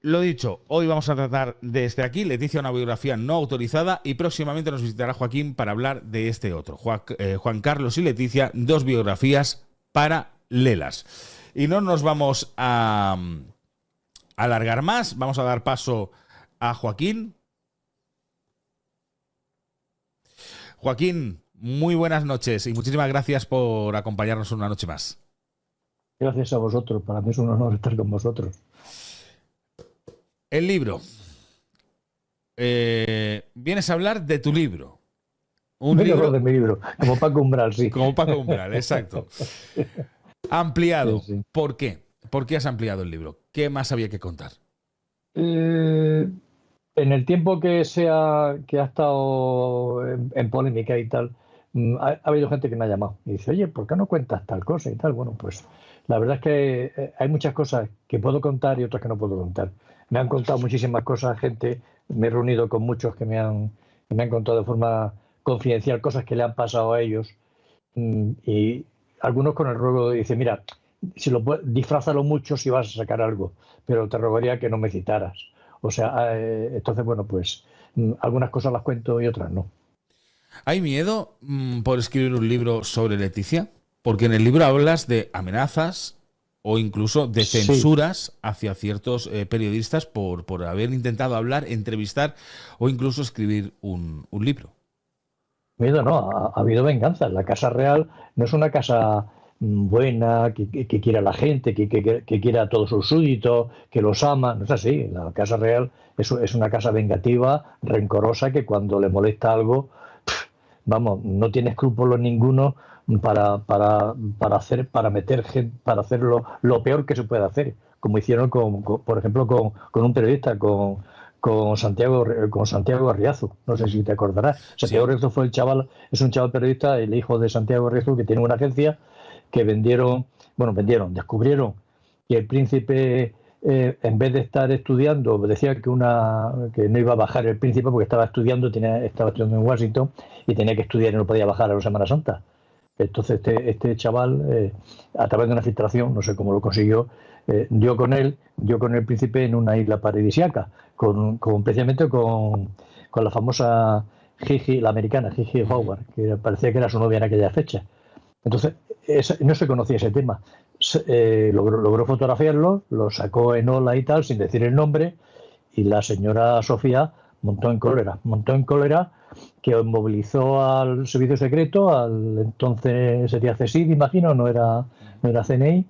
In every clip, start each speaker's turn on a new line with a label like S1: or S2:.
S1: Lo dicho, hoy vamos a tratar desde aquí, Leticia, una biografía no autorizada, y próximamente nos visitará Joaquín para hablar de este otro. Juan Carlos y Leticia, dos biografías paralelas. Y no nos vamos a alargar más, vamos a dar paso a Joaquín. Joaquín, muy buenas noches y muchísimas gracias por acompañarnos una noche más.
S2: Gracias a vosotros, para mí es un honor estar con vosotros.
S1: El libro. Vienes a hablar de tu libro.
S2: Vengo a hablar de mi libro, como Paco Umbral, sí.
S1: Como Paco Umbral, exacto. Ampliado.
S2: Sí, sí.
S1: ¿Por qué? ¿Por qué has ampliado el libro? ¿Qué más había que contar?
S2: En el tiempo que ha estado en polémica y tal, ha habido gente que me ha llamado y dice, oye, ¿por qué no cuentas tal cosa y tal? Bueno, pues la verdad es que hay muchas cosas que puedo contar y otras que no puedo contar. Me han contado muchísimas cosas, gente, me he reunido con muchos que me han contado de forma confidencial cosas que le han pasado a ellos, y algunos con el ruego de, dice, mira, si disfrázalo mucho si vas a sacar algo, pero te rogaría que no me citaras. O sea, entonces, bueno, pues algunas cosas las cuento y otras no.
S1: ¿Hay miedo por escribir un libro sobre Leticia? Porque en el libro hablas de amenazas o incluso de
S2: Sí.
S1: censuras hacia ciertos periodistas por haber intentado hablar, entrevistar o incluso escribir un libro.
S2: Miedo no, ha habido venganza. La Casa Real no es una casa buena, que quiera a la gente, que quiera a todos sus súbditos, que los ama. No es así. La Casa Real es una casa vengativa, rencorosa, que cuando le molesta algo, vamos, no tiene escrúpulos ninguno para meter gente, para hacer lo peor que se puede hacer, como hicieron por ejemplo, con un periodista, con Santiago Arriazu. No sé si te acordarás. Santiago
S1: Sí.
S2: Arriazu es un chaval periodista, el hijo de Santiago Arriazu, que tiene una agencia que descubrieron que el príncipe, en vez de estar estudiando, decía que no iba a bajar el príncipe porque estaba estudiando en Washington y tenía que estudiar y no podía bajar a la Semana Santa. Entonces este chaval, a través de una filtración, no sé cómo lo consiguió, dio con el príncipe en una isla paradisíaca, precisamente con la famosa Gigi, la americana, Gigi Howard, que parecía que era su novia en aquella fecha. Entonces, no se conocía ese tema. Logró fotografiarlo, lo sacó en ola y tal, sin decir el nombre, y la señora Sofía montó en cólera, que movilizó al servicio secreto, al entonces sería CSID, imagino, no era CNI,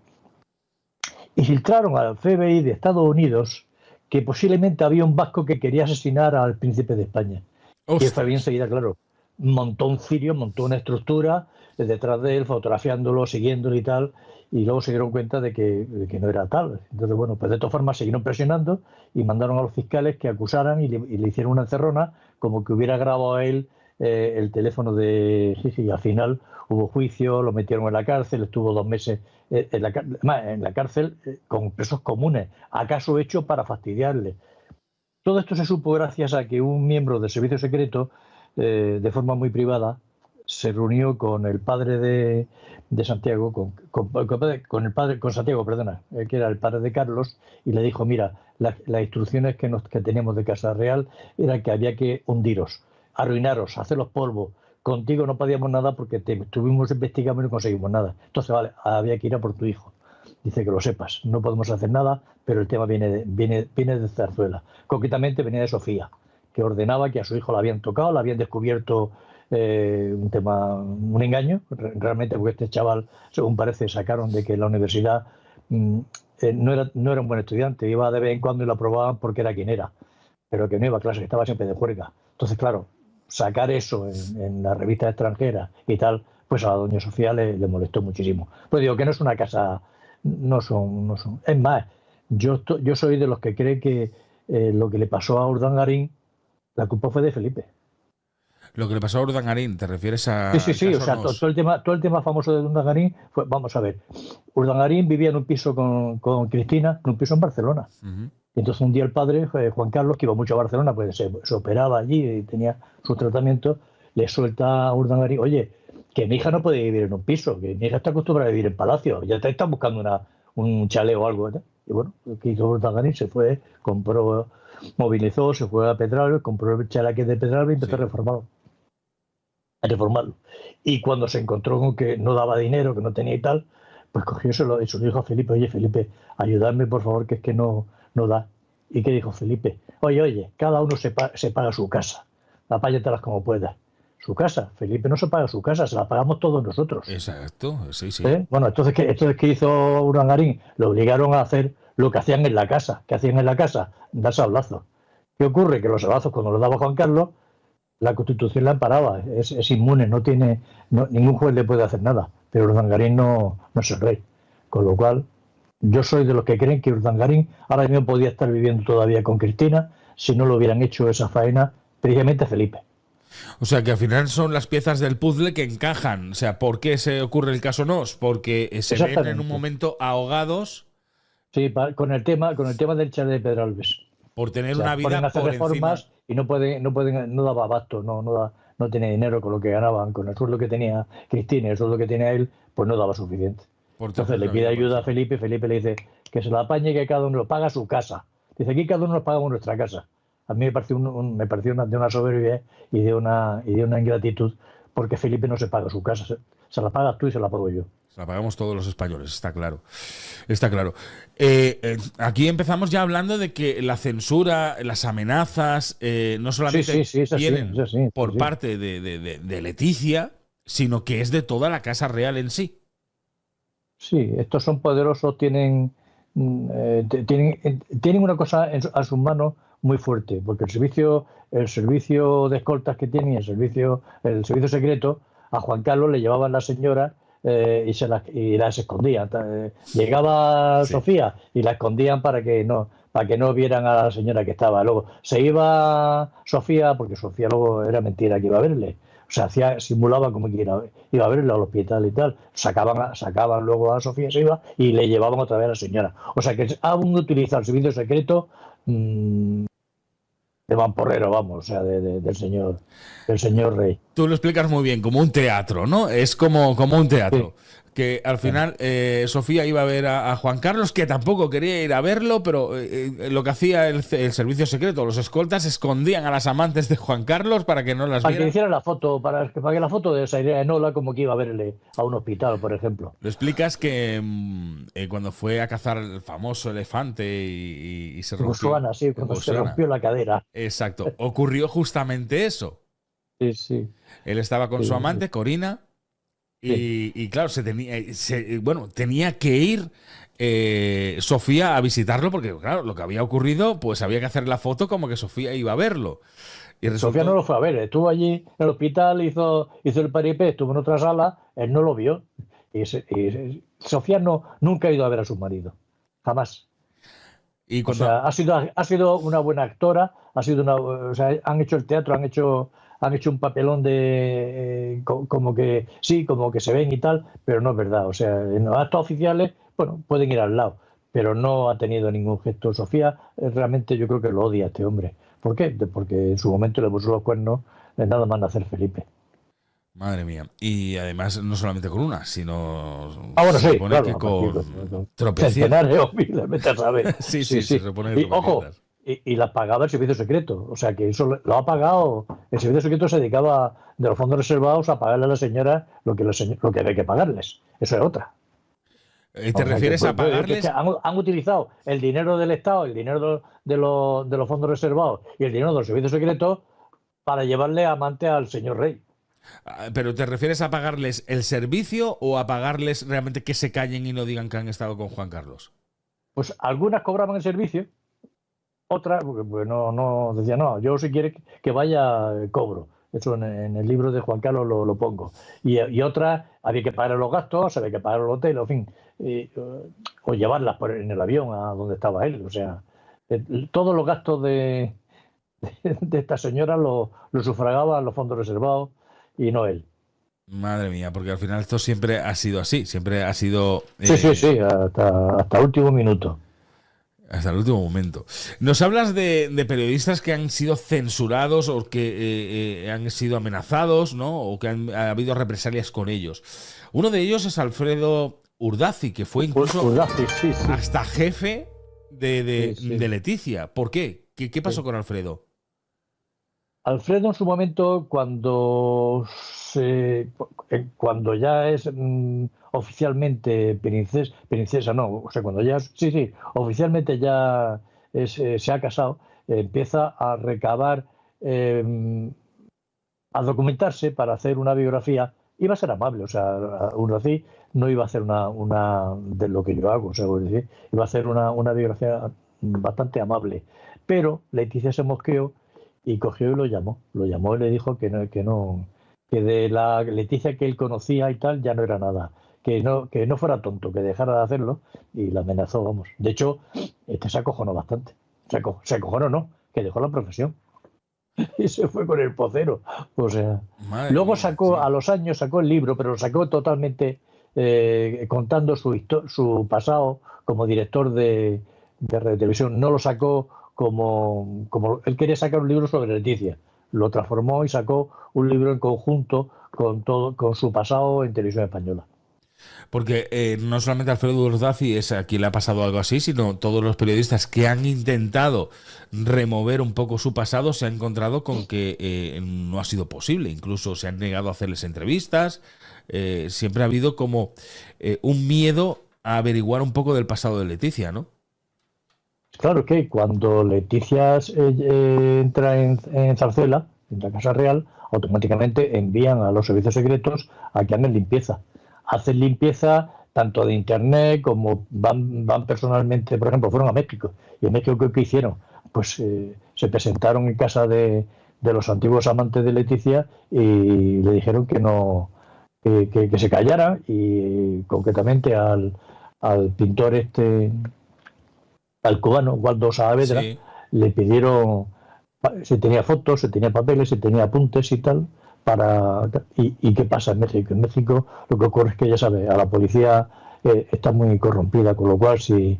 S2: y filtraron al FBI de Estados Unidos que posiblemente había un vasco que quería asesinar al príncipe de España. Y el FBI enseguida, claro, montó un cirio, montó una estructura detrás de él, fotografiándolo, siguiéndolo y tal, y luego se dieron cuenta de que no era tal. Entonces, bueno, pues de todas formas siguieron presionando y mandaron a los fiscales que acusaran y le hicieron una encerrona, como que hubiera grabado a él el teléfono de Gigi, y al final hubo juicio, lo metieron en la cárcel, estuvo 2 meses en la cárcel con presos comunes, acaso hecho para fastidiarle. Todo esto se supo gracias a que un miembro del servicio secreto, de forma muy privada, se reunió con el padre de Santiago, con Santiago, perdona, que era el padre de Carlos, y le dijo, mira, las instrucciones que teníamos de Casa Real era que había que hundiros, arruinaros, haceros polvo. Contigo no podíamos nada porque estuvimos investigando y no conseguimos nada. Entonces, vale, había que ir a por tu hijo. Dice que lo sepas, no podemos hacer nada, pero el tema viene de Zarzuela. Concretamente venía de Sofía, que ordenaba que a su hijo la habían tocado, la habían descubierto un engaño, realmente, porque este chaval, según parece, sacaron de que la universidad no era un buen estudiante, iba de vez en cuando y lo aprobaban porque era quien era, pero que no iba a clase, que estaba siempre de juerga. Entonces, claro, sacar eso en las revistas extranjeras y tal, pues a la doña Sofía le molestó muchísimo. Pues digo que no es una casa, no son. Es más, yo soy de los que cree que lo que le pasó a Urdangarín, la culpa fue de Felipe.
S1: Lo que le pasó a Urdangarín, ¿te refieres
S2: Sí,
S1: al
S2: sí, o
S1: caso
S2: sea,
S1: Nos?
S2: todo el tema famoso de Urdangarín fue, vamos a ver, Urdangarín vivía en un piso con Cristina, en un piso en Barcelona. Y entonces un día el padre, Juan Carlos, que iba mucho a Barcelona, pues se operaba allí y tenía sus tratamientos, le suelta a Urdangarín, oye, que mi hija no puede vivir en un piso, que mi hija está acostumbrada a vivir en palacio, ya te están buscando un chalet o algo, ¿no? Y bueno, ¿qué hizo Urdangarín? Se fue, compró, movilizó, se fue a Pedralbes, compró el chalaque de Pedralbes y empezó a reformarlo. Y cuando se encontró con que no daba dinero, que no tenía y tal, pues cogió y se lo dijo a Felipe: oye, Felipe, ayúdame por favor, que es que no da. ¿Y qué dijo Felipe? Oye, cada uno se paga su casa, apáñatelas como puedas. Su casa, Felipe no se paga su casa, se la pagamos todos nosotros.
S1: Exacto, sí, sí.
S2: Bueno, entonces ¿qué hizo Urdangarín? Lo obligaron a hacer lo que hacían en la casa. ¿Qué hacían en la casa? Dar sablazos. ¿Qué ocurre? Que los sablazos, cuando los daba Juan Carlos, la Constitución la amparaba, es inmune, ningún juez le puede hacer nada, pero Urdangarín no es el rey. Con lo cual, yo soy de los que creen que Urdangarín ahora mismo podía estar viviendo todavía con Cristina si no lo hubieran hecho esa faena precisamente Felipe.
S1: O sea, que al final son las piezas del puzzle que encajan. O sea, ¿por qué se ocurre el caso Nos? Porque se ven en un momento ahogados.
S2: Sí, con el tema del chalet de Pedralbes.
S1: Por tener una vida
S2: hacer
S1: por
S2: reformas
S1: encima.
S2: no daba abasto, no tenía dinero con lo que ganaban, con el sueldo que tenía Cristina y el sueldo que tenía él, pues no daba suficiente. Entonces le pide ayuda a Felipe, Felipe le dice que se la apañe, que cada uno lo paga a su casa. Dice: aquí cada uno nos pagamos nuestra casa. A mí me pareció de una soberbia y de una ingratitud, porque Felipe no se paga su casa, se la pagas tú y se la pago yo.
S1: La pagamos todos los españoles, está claro. Está claro. Aquí empezamos ya hablando de que la censura, las amenazas, no solamente vienen por parte de Leticia, sino que es de toda la Casa Real en sí.
S2: Sí, estos son poderosos, tienen una cosa a sus manos muy fuerte, porque el servicio de escoltas que tienen, el servicio secreto, a Juan Carlos le llevaban la señora y las escondían. Llegaba Sofía y la escondían para que no vieran a la señora que estaba. Luego se iba Sofía, porque Sofía luego era mentira que iba a verle. O sea, simulaba como que iba a verle al hospital y tal. Sacaban luego a Sofía, se iba y le llevaban otra vez a la señora. O sea, que aún utilizado el servicio secreto de mamporrero, vamos, o sea, del señor rey.
S1: Tú lo explicas muy bien, como un teatro, ¿no? Es como un teatro. Sí. Que al final Sofía iba a ver a Juan Carlos, que tampoco quería ir a verlo, pero lo que hacía el servicio secreto, los escoltas escondían a las amantes de Juan Carlos para que no las vieran.
S2: Para que hiciera la foto, para que la foto de esa idea de Nola como que iba a verle a un hospital, por ejemplo.
S1: Lo explicas que cuando fue a cazar el famoso elefante y se rompió.
S2: Botswana, sí, cuando se rompió la cadera.
S1: Exacto. Ocurrió justamente eso.
S2: Sí, sí.
S1: Él estaba con su amante, Corina. Y claro, tenía que ir Sofía a visitarlo porque, claro, lo que había ocurrido, pues había que hacer la foto como que Sofía iba a verlo. Y
S2: Sofía no lo fue a ver, estuvo allí en el hospital, hizo el paripé, estuvo en otra sala, él no lo vio. Y Sofía nunca ha ido a ver a su marido, jamás.
S1: Y cuando...
S2: O sea, ha sido una buena actora, han hecho el teatro, han hecho un papelón de como que se ven y tal, pero no es verdad. O sea, en los actos oficiales, bueno, pueden ir al lado, pero no ha tenido ningún gesto. Sofía realmente yo creo que lo odia a este hombre. ¿Por qué? Porque en su momento le puso los cuernos nada más nacer Felipe.
S1: Madre mía. Y además no solamente con una, sino
S2: bueno, sí, claro,
S1: que con
S2: centenares, obviamente, ¿sabes?
S1: sí, se supone que
S2: ojo, y las pagaba el servicio secreto. O sea, que eso lo ha pagado. El servicio secreto se dedicaba de los fondos reservados a pagarle a la señora lo que había que pagarles. Eso es otra.
S1: ¿Te refieres a pagarles?
S2: Que han utilizado el dinero del Estado, el dinero de los fondos reservados y el dinero del servicio secreto para llevarle amante al señor rey.
S1: ¿Pero te refieres a pagarles el servicio o a pagarles realmente que se callen y no digan que han estado con Juan Carlos?
S2: Pues algunas cobraban el servicio, otras pues no decían, no, yo si quiere que vaya cobro. Eso en el libro de Juan Carlos lo pongo. Y otras había que pagar los gastos, había que pagar el hotel, en fin, o llevarlas en el avión a donde estaba él. O sea, todos los gastos de esta señora lo sufragaban los fondos reservados y no él.
S1: Madre mía, porque al final esto siempre ha sido así, siempre ha sido...
S2: Sí, hasta el último minuto.
S1: Hasta el último momento. Nos hablas de periodistas que han sido censurados o que han sido amenazados, ¿no? O que ha habido represalias con ellos. Uno de ellos es Alfredo Urdazi, que fue incluso
S2: sí.
S1: hasta jefe de,
S2: Sí, sí.
S1: de Leticia. ¿Por qué? ¿Qué pasó
S2: Sí.
S1: con Alfredo?
S2: Alfredo en su momento, cuando ya es oficialmente princesa no, o sea, cuando ya, sí, sí, oficialmente ya se ha casado, empieza a recabar, eh, a documentarse para hacer una biografía. Iba a ser amable, o sea, aún así no iba a hacer una de lo que yo hago, o sea, es decir, iba a hacer una biografía bastante amable. Pero Leticia se mosqueó y cogió y lo llamó y le dijo que de la Leticia que él conocía y tal ya no era nada, que no fuera tonto, que dejara de hacerlo y la amenazó, vamos. De hecho, este se acojonó bastante. Se acojonó, no, que dejó la profesión. Y se fue con el pocero. O sea,
S1: Madre
S2: luego
S1: mía,
S2: sacó,
S1: sí.
S2: a los años sacó el libro, pero lo sacó totalmente contando su pasado como director de radio y televisión. No lo sacó como él quería sacar un libro sobre Leticia. Lo transformó y sacó un libro en conjunto con todo, con su pasado en televisión española.
S1: Porque no solamente Alfredo Urdazi es a quien le ha pasado algo así, sino todos los periodistas que han intentado remover un poco su pasado se han encontrado con que no ha sido posible. Incluso se han negado a hacerles entrevistas. Siempre ha habido como un miedo a averiguar un poco del pasado de Leticia, ¿no?
S2: Claro que cuando Leticia entra en Zarzuela, en la Casa Real, automáticamente envían a los servicios secretos a que hagan limpieza. Hacen limpieza tanto de internet como van personalmente, por ejemplo, fueron a México. ¿Y en México qué hicieron? Pues se presentaron en casa de los antiguos amantes de Leticia y le dijeron que no, que se callara y concretamente al pintor al cubano Waldo Saavedra,
S1: Sí.
S2: le pidieron, se tenía fotos, se tenía papeles, se tenía apuntes y tal, ¿y qué pasa en México? En México lo que ocurre es que, ya sabes, a la policía está muy corrompida, con lo cual si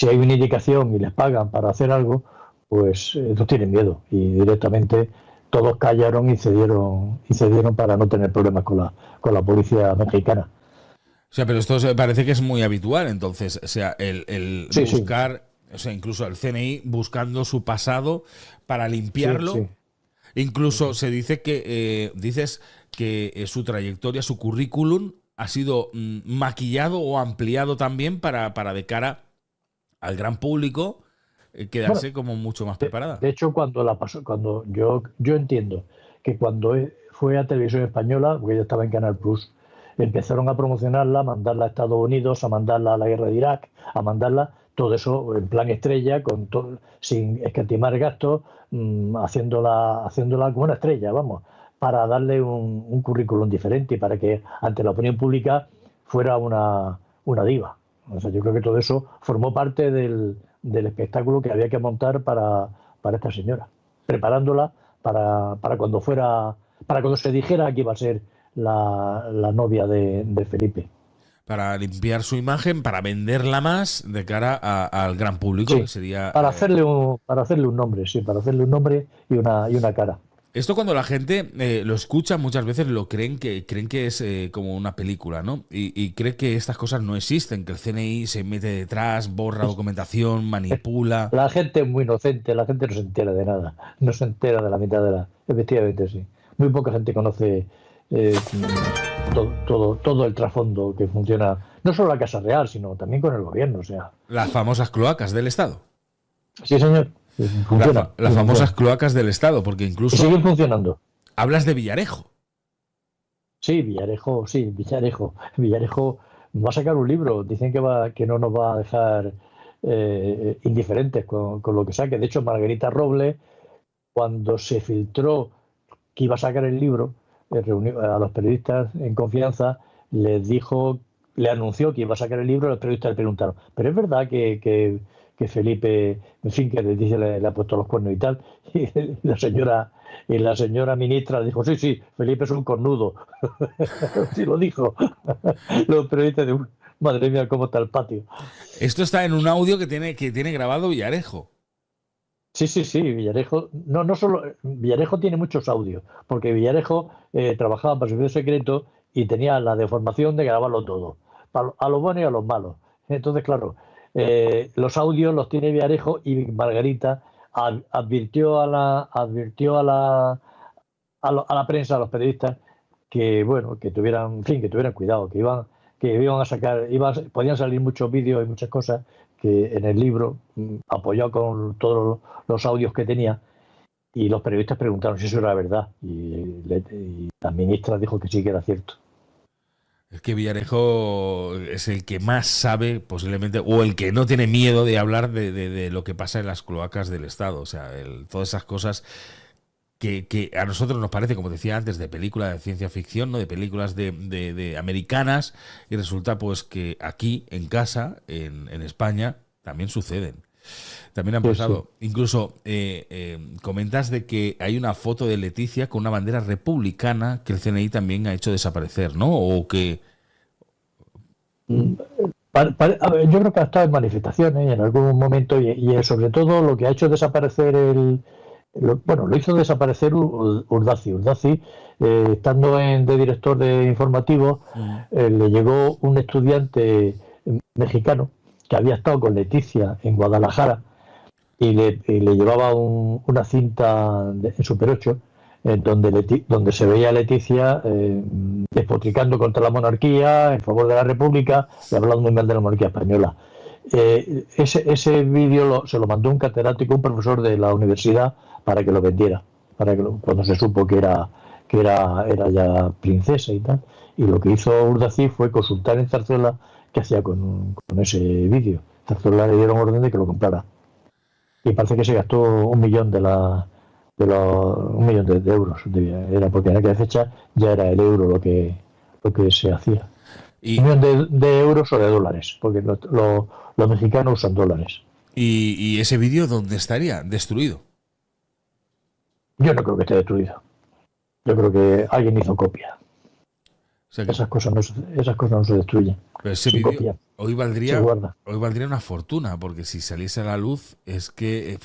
S2: hay una indicación y les pagan para hacer algo, pues no tienen miedo y directamente todos callaron y cedieron para no tener problemas con la policía mexicana.
S1: O sea, pero esto parece que es muy habitual, entonces, o sea, el
S2: Sí, sí,
S1: buscar, o sea, incluso el CNI buscando su pasado para
S2: sí,
S1: limpiarlo.
S2: sí.
S1: Incluso se dice que, dices que su trayectoria, su currículum ha sido maquillado o ampliado también para de cara al gran público
S2: Bueno,
S1: quedarse como mucho más preparada.
S2: de hecho, cuando la pasó, cuando yo entiendo que cuando fue a Televisión Española, porque ella estaba en Canal Plus, empezaron a promocionarla, a mandarla a Estados Unidos, a mandarla a la guerra de Irak, a mandarla, todo eso en plan estrella, sin escatimar gastos, haciéndola como una estrella, vamos, para darle un currículum diferente y para que ante la opinión pública fuera una diva. O sea, yo creo que todo eso formó parte del espectáculo que había que montar para esta señora, preparándola para cuando para cuando se dijera que iba a ser la novia de Felipe.
S1: Para limpiar su imagen, para venderla más de cara al gran público, que
S2: Sí,
S1: sería...
S2: para hacerle un nombre, sí, para hacerle un nombre y una cara.
S1: Esto cuando la gente lo escucha muchas veces lo creen que es como una película, ¿no? Y cree que estas cosas no existen, que el CNI se mete detrás, borra documentación, manipula.
S2: La gente es muy inocente, la gente no se entera de nada, no se entera de la mitad de la... Efectivamente, sí. Muy poca gente conoce todo el trasfondo que funciona, no solo la Casa Real, sino también con el gobierno. O sea,
S1: Las famosas cloacas del Estado.
S2: sí, señor, funciona
S1: Las
S2: y
S1: famosas
S2: funciona.
S1: cloacas del Estado, porque
S2: Y
S1: incluso
S2: siguen funcionando.
S1: hablas de Villarejo.
S2: Sí, Villarejo va a sacar un libro. Dicen que no nos va a dejar indiferentes con lo que saque. De hecho, Margarita Robles, cuando se filtró que iba a sacar el libro, reunió a los periodistas en confianza, les dijo, le anunció que iba a sacar el libro, los periodistas le preguntaron, ¿pero es verdad que Felipe, en fin, que le ha puesto los cuernos y tal? Y la señora ministra dijo, sí, sí, Felipe es un cornudo. Sí lo dijo. Los periodistas de madre mía, cómo está el patio.
S1: Esto está en un audio que tiene grabado Villarejo.
S2: Sí, sí, sí, Villarejo, no solo, Villarejo tiene muchos audios, porque Villarejo trabajaba para el servicio secreto y tenía la deformación de grabarlo todo, a los buenos y a los malos. Entonces, claro, los audios los tiene Villarejo y Margarita advirtió a la prensa, a los periodistas, que bueno, que tuvieran, en fin, que tuvieran cuidado, que iban a sacar, podían salir muchos vídeos y muchas cosas que en el libro, apoyado con todos los audios que tenía, y los periodistas preguntaron si eso era verdad, y la ministra dijo que sí, que era cierto.
S1: Es que Villarejo es el que más sabe, posiblemente, o el que no tiene miedo de hablar de lo que pasa en las cloacas del Estado. O sea, todas esas cosas que a nosotros nos parece, como decía antes, de películas de ciencia ficción, ¿no? De películas de americanas, y resulta pues que aquí, en casa, en España, también suceden. También han pasado. Sí. Incluso comentas de que hay una foto de Leticia con una bandera republicana que el CNI también ha hecho desaparecer, ¿no? O que...
S2: A ver, yo creo que ha estado en manifestaciones en algún momento y sobre todo lo que ha hecho desaparecer lo hizo desaparecer Urdaci. Urdaci, estando de director de informativos, le llegó un estudiante mexicano que había estado con Leticia en Guadalajara y le llevaba una cinta en Super 8 donde se veía a Leticia despotricando contra la monarquía, en favor de la República y hablando muy mal de la monarquía española. Ese vídeo se lo mandó un catedrático, un profesor de la universidad, para que lo vendiera, cuando se supo que era ya princesa y tal. Y lo que hizo Urdaci fue consultar en Zarzuela qué hacía con ese vídeo. Zarzuela le dieron orden de que lo comprara. Y parece que se gastó 1 millón de euros. Era porque en aquella fecha ya era el euro lo que se hacía. ¿Y? 1 millón de euros o de dólares, porque los mexicanos usan dólares.
S1: ¿Y ese vídeo dónde estaría? ¿Destruido?
S2: Yo no creo que esté destruido. Yo creo que alguien hizo copia. O sea que... esas cosas no se destruyen.
S1: Pero ese vídeo hoy valdría una fortuna, porque si saliese a la luz es que...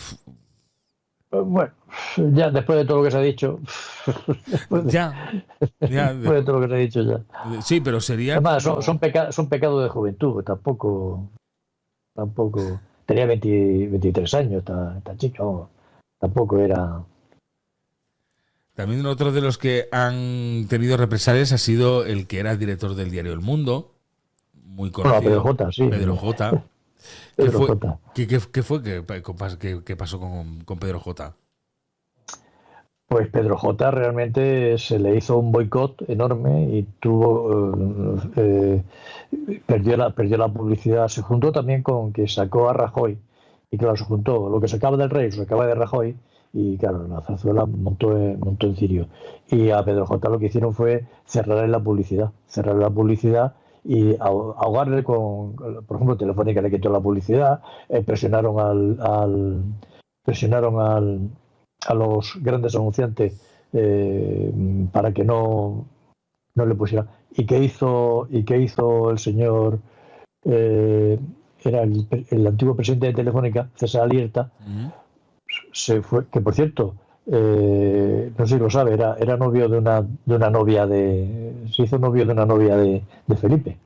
S2: Bueno, ya después de todo lo que se ha dicho... después de todo lo que se ha dicho ya.
S1: Sí, pero sería...
S2: Además, son pecados de juventud, tampoco... Tenía 23 años, tan chico, tampoco era...
S1: También otro de los que han tenido represalias ha sido el que era el director del diario El Mundo, muy conocido.
S2: Pedro J, sí.
S1: Pedro J. ¿Qué fue que pasó con Pedro J?
S2: Pues Pedro J realmente se le hizo un boicot enorme y perdió la publicidad. Se juntó también con que sacó a Rajoy y claro, se juntó lo que sacaba del rey, se sacaba de Rajoy. Y claro, la Zarzuela montó en Cirio. Y a Pedro J lo que hicieron fue cerrarle la publicidad y ahogarle por ejemplo, Telefónica le quitó la publicidad, presionaron a los grandes anunciantes para que no le pusieran. ¿Y qué hizo el señor? Era el antiguo presidente de Telefónica, César Alierta. Se fue, que por cierto, no sé si lo sabe, era novio de una novia se hizo novio de una novia de Felipe.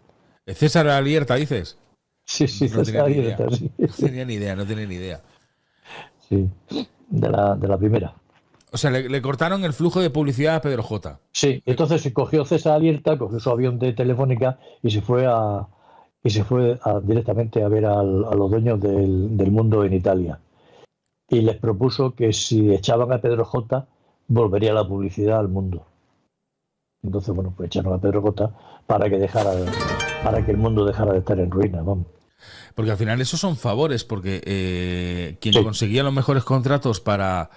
S1: ¿César Alierta dices?
S2: Sí, no César Alierta, sí.
S1: No tenía ni idea.
S2: Sí, de la primera.
S1: O sea, le cortaron el flujo de publicidad a Pedro J.
S2: Sí, entonces se cogió César Alierta, cogió su avión de Telefónica y se fue directamente a ver a los dueños del Mundo en Italia. Y les propuso que si echaban a Pedro J, volvería la publicidad al Mundo. Entonces, bueno, pues echaron a Pedro J para que el Mundo dejara de estar en ruinas, vamos.
S1: Porque al final esos son favores, porque quien conseguía los mejores contratos para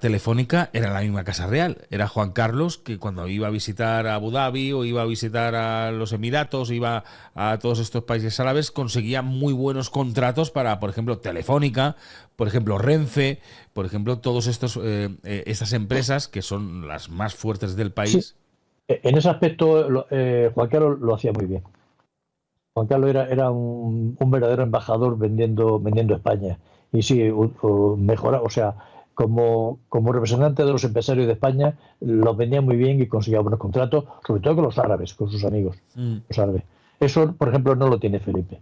S1: Telefónica era la misma Casa Real. Era Juan Carlos, que cuando iba a visitar a Abu Dhabi o iba a visitar a los Emiratos, iba a todos estos países árabes, conseguía muy buenos contratos para, por ejemplo, Telefónica, por ejemplo, Renfe, por ejemplo, todos estas empresas que son las más fuertes del país.
S2: Sí. En ese aspecto, Juan Carlos lo hacía muy bien. Juan Carlos era un verdadero embajador vendiendo España. Y sí, mejora, o sea, como representante de los empresarios de España, los vendía muy bien y conseguía buenos contratos, sobre todo con los árabes, con sus amigos, los árabes. Eso, por ejemplo, no lo tiene Felipe.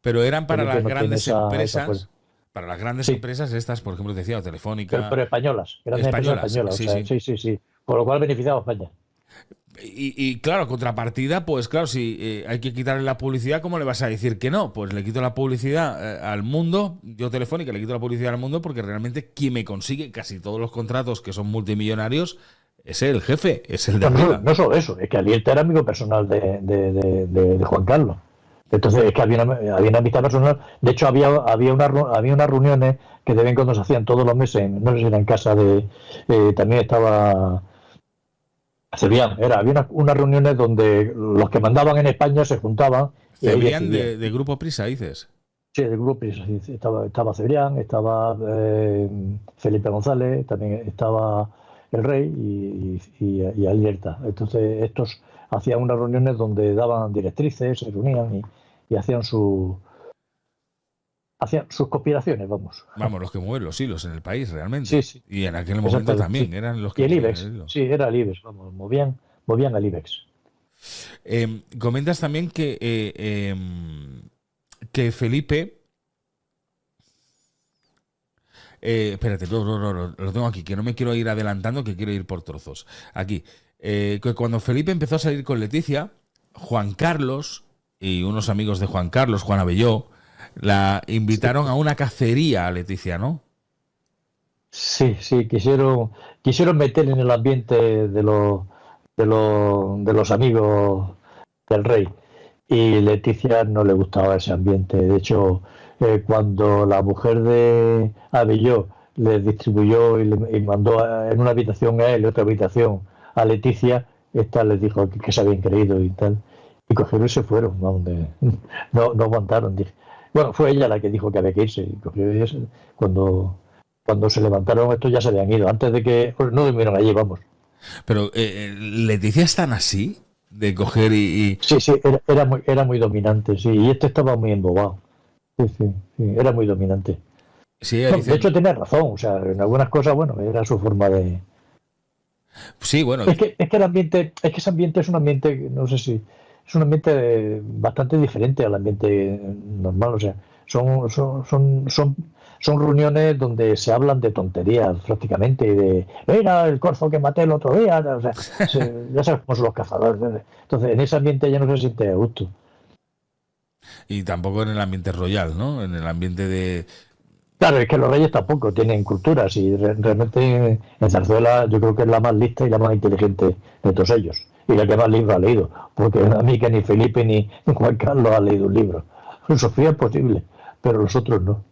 S1: Pero eran para
S2: Felipe
S1: las
S2: no tiene
S1: grandes
S2: esa
S1: empresas,
S2: fuerza.
S1: para las grandes
S2: Sí,
S1: empresas estas, por ejemplo, decía Telefónica,
S2: pero españolas, grandes empresas
S1: españolas,
S2: españolas, o
S1: sí,
S2: sea,
S1: sí.
S2: sí, sí, sí. Por lo cual beneficiaba a España.
S1: Y claro, contrapartida, pues claro, si hay que quitarle la publicidad, ¿cómo le vas a decir que no? Pues le quito la publicidad al mundo, yo Telefónica le quito la publicidad al mundo porque realmente quien me consigue casi todos los contratos que son multimillonarios es el jefe, es el de
S2: No,
S1: arriba.
S2: no solo eso, es que Alieta era amigo personal de Juan Carlos. Entonces es que había una amistad personal. De hecho, había unas reuniones que de vez en cuando se hacían todos los meses, no sé si era en casa de... también estaba Cebrián, había unas reuniones donde los que mandaban en España se juntaban y ahí
S1: Cebrián
S2: decidían.
S1: de Grupo Prisa, dices.
S2: Sí, del grupo estaba Cebrián, estaba Felipe González, también estaba el Rey y Alierta. Entonces estos hacían unas reuniones donde daban directrices, se reunían y hacían sus conspiraciones, vamos.
S1: Vamos, los que mueven los hilos en el país,
S2: Sí,
S1: realmente.
S2: sí,
S1: Y en aquel momento
S2: exactamente,
S1: también
S2: sí.
S1: eran los que
S2: Y el
S1: movían el
S2: IBEX,
S1: hilo.
S2: sí, era el IBEX, vamos, movían al IBEX.
S1: Comentas también que Felipe. Espérate, no, lo tengo aquí, que no me quiero ir adelantando, que quiero ir por trozos. Aquí. Que cuando Felipe empezó a salir con Leticia, Juan Carlos y unos amigos de Juan Carlos, Juan Abelló, la invitaron a una cacería a Leticia, ¿no?
S2: Sí, sí, quisieron meter en el ambiente de los amigos del rey. Y Leticia no le gustaba ese ambiente. De hecho, cuando la mujer de Abelló le distribuyó y mandó en una habitación a él y otra habitación a Leticia, esta les dijo que se habían creído y tal. Y cogieron y se fueron, ¿no? No aguantaron. Bueno, fue ella la que dijo que había que irse. Y cogió y cuando se levantaron, estos ya se habían ido. Antes de que... Pues no durmieron allí, vamos.
S1: Pero Leticia es tan así, de coger y...
S2: Sí, sí, era muy dominante, sí. Y este estaba muy embobado. Sí, sí, sí, era muy dominante.
S1: Sí, ella
S2: No,
S1: dice...
S2: de hecho, tenía razón. O sea, en algunas cosas, bueno, era su forma de...
S1: Sí, bueno,
S2: Es que ese ambiente es un ambiente, no sé si... Es un ambiente bastante diferente al ambiente normal. O sea, son reuniones donde se hablan de tonterías prácticamente, y de, mira el corzo que maté el otro día, o sea, ya sabes cómo son los cazadores. Entonces, en ese ambiente ya no se siente a gusto.
S1: y tampoco en el ambiente royal, ¿no? En el ambiente de...
S2: Claro, es que los reyes tampoco tienen culturas y realmente en Zarzuela yo creo que es la más lista y la más inteligente de todos ellos. Y la que más libros ha leído, porque a mí que ni Felipe ni Juan Carlos ha leído un libro. Sofía es posible, pero los otros no.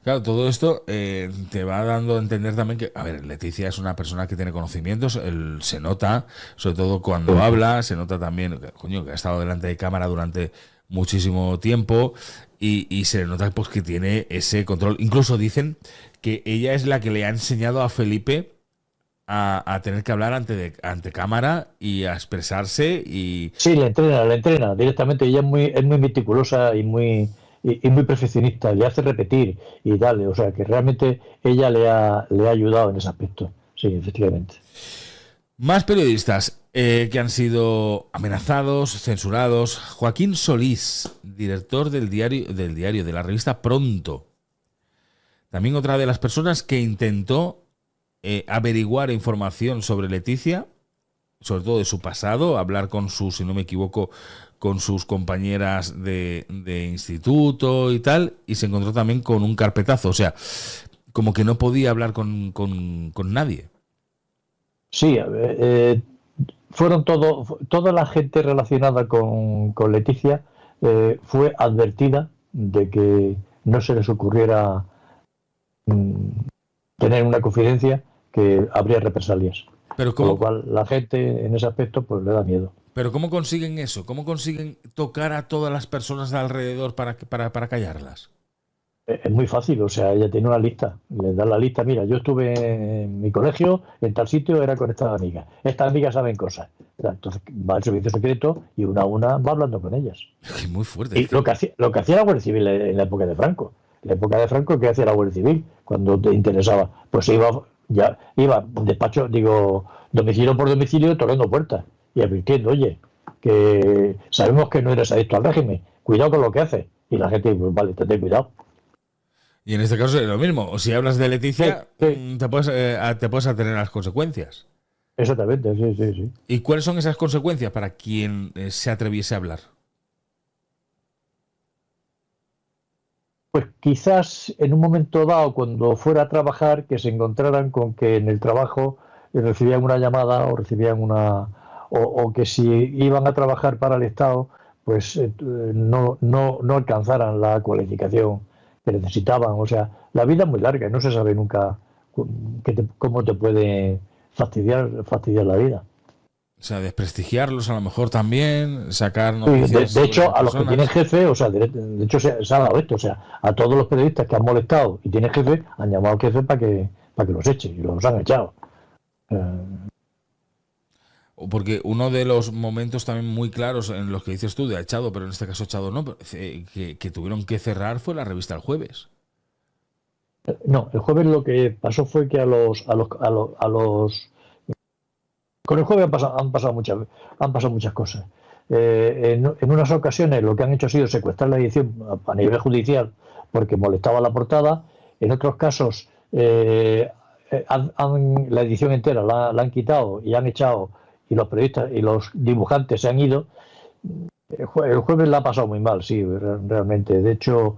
S1: Claro, todo esto te va dando a entender también que, a ver, Leticia es una persona que tiene conocimientos, él se nota, sobre todo cuando habla, se nota también, coño, que ha estado delante de cámara durante muchísimo tiempo y se le nota pues que tiene ese control. Incluso dicen que ella es la que le ha enseñado a Felipe a tener que hablar ante cámara y a expresarse y...
S2: Sí, le entrena directamente. Ella es muy meticulosa y muy perfeccionista, le hace repetir y dale. O sea, que realmente ella le ha ayudado en ese aspecto. Sí, efectivamente.
S1: Más periodistas que han sido amenazados, censurados. Joaquín Solís, director del diario, de la revista Pronto. También otra de las personas que intentó averiguar información sobre Leticia, sobre todo de su pasado, hablar con sus, si no me equivoco, con sus compañeras de instituto y tal, y se encontró también con un carpetazo. O sea, como que no podía hablar con nadie.
S2: Sí, fueron toda la gente relacionada con Leticia fue advertida de que no se les ocurriera mm, tener una confidencia, que habría represalias.
S1: Pero
S2: Con lo
S1: ¿cómo,
S2: cual la gente en ese aspecto pues le da miedo.
S1: pero ¿cómo consiguen eso? ¿Cómo consiguen tocar a todas las personas de alrededor para callarlas?
S2: Es muy fácil, o sea, ella tiene una lista, le dan la lista, mira, yo estuve en mi colegio, en tal sitio, era con estas amigas, saben cosas. O sea, entonces va al servicio secreto y una a una va hablando con ellas.
S1: Es muy fuerte.
S2: Y lo que hacía la Guardia Civil en la época de Franco. En la época de Franco, ¿qué hacía la Guardia Civil cuando te interesaba? Pues iba despacho, domicilio por domicilio, tocando puertas y advirtiendo, oye, que sabemos que no eres adicto al régimen, cuidado con lo que haces. Y la gente, pues vale, ten cuidado.
S1: Y en este caso es lo mismo. O si hablas de Leticia,
S2: Sí.
S1: te puedes atener a las consecuencias.
S2: Exactamente, sí.
S1: ¿Y cuáles son esas consecuencias para quien se atreviese a hablar?
S2: Pues quizás en un momento dado, cuando fuera a trabajar, que se encontraran con que en el trabajo recibían una llamada o recibían o que si iban a trabajar para el Estado, pues no alcanzaran la cualificación que necesitaban. O sea, la vida es muy larga y no se sabe nunca cómo te puede fastidiar la vida.
S1: O sea, desprestigiarlos a lo mejor también, sacar
S2: Sí,
S1: noticias
S2: de
S1: sobre esas
S2: hecho, a los que tienen
S1: personas.
S2: jefe, o sea, de hecho se ha dado esto, o sea, a todos los periodistas que han molestado y tienen jefe, han llamado al jefe para que los eche y los han echado. Eh,
S1: Porque uno de los momentos también muy claros en los que dices tú de echado, pero en este caso echado no, pero, que tuvieron que cerrar fue la revista El Jueves.
S2: no, el jueves lo que pasó fue que con el jueves han pasado muchas cosas. En unas ocasiones lo que han hecho ha sido secuestrar la edición a nivel judicial porque molestaba la portada. En otros casos la edición entera la han quitado y han echado y los periodistas y los dibujantes se han ido. El jueves la ha pasado muy mal, sí, realmente. De hecho,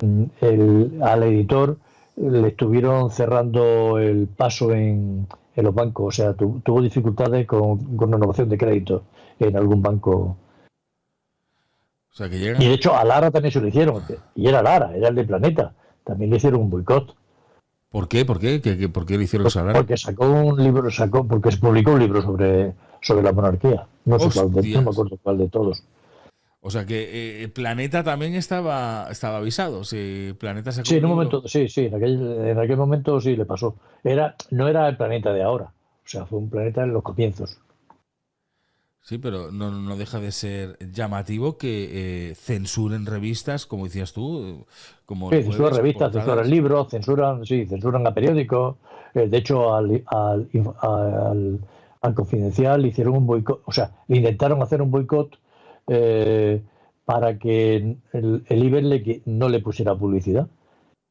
S2: al editor le estuvieron cerrando el paso en los bancos, o sea, tuvo dificultades con renovación de crédito en algún banco.
S1: O sea, que
S2: Y de
S1: llegan...
S2: hecho a Lara también se lo hicieron, y era Lara, era el de Planeta, también le hicieron un boicot.
S1: ¿Por qué? ¿Por qué? ¿Por qué le hicieron
S2: Pues
S1: saber?
S2: porque porque se publicó un libro sobre la monarquía. No sé cuál no me
S1: Hostias.
S2: acuerdo cuál de todos.
S1: O sea que Planeta también estaba avisado. Si Planeta sacó
S2: Sí,
S1: un
S2: en un
S1: libro.
S2: momento, sí, en aquel momento sí le pasó. No era el planeta de ahora, o sea, fue un planeta en los comienzos.
S1: Sí, pero no deja de ser llamativo que censuren revistas, como decías tú, como El
S2: Sí, censuran
S1: Jueves,
S2: revistas, censuran
S1: portadas.
S2: libros, censuran a periódicos. De hecho, al Confidencial le hicieron un boicot, o sea, le intentaron hacer un boicot eh, para que el IBEX no le pusiera publicidad.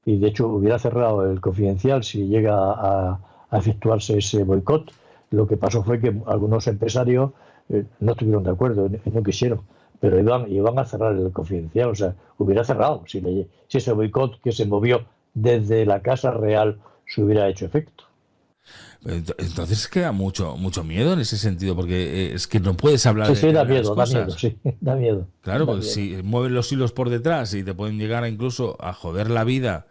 S2: Y de hecho hubiera cerrado el Confidencial si llega a efectuarse ese boicot. Lo que pasó fue que algunos empresarios no estuvieron de acuerdo y no quisieron, pero iban a cerrar el Confidencial, o sea, hubiera cerrado si ese boicot que se movió desde la Casa Real se hubiera hecho efecto.
S1: Entonces queda mucho miedo en ese sentido, porque es que no puedes hablar
S2: Sí,
S1: de
S2: sí,
S1: determinadas
S2: da miedo,
S1: cosas.
S2: sí, da miedo,
S1: Claro,
S2: da
S1: porque
S2: miedo.
S1: si mueven los hilos por detrás y te pueden llegar incluso a joder la vida,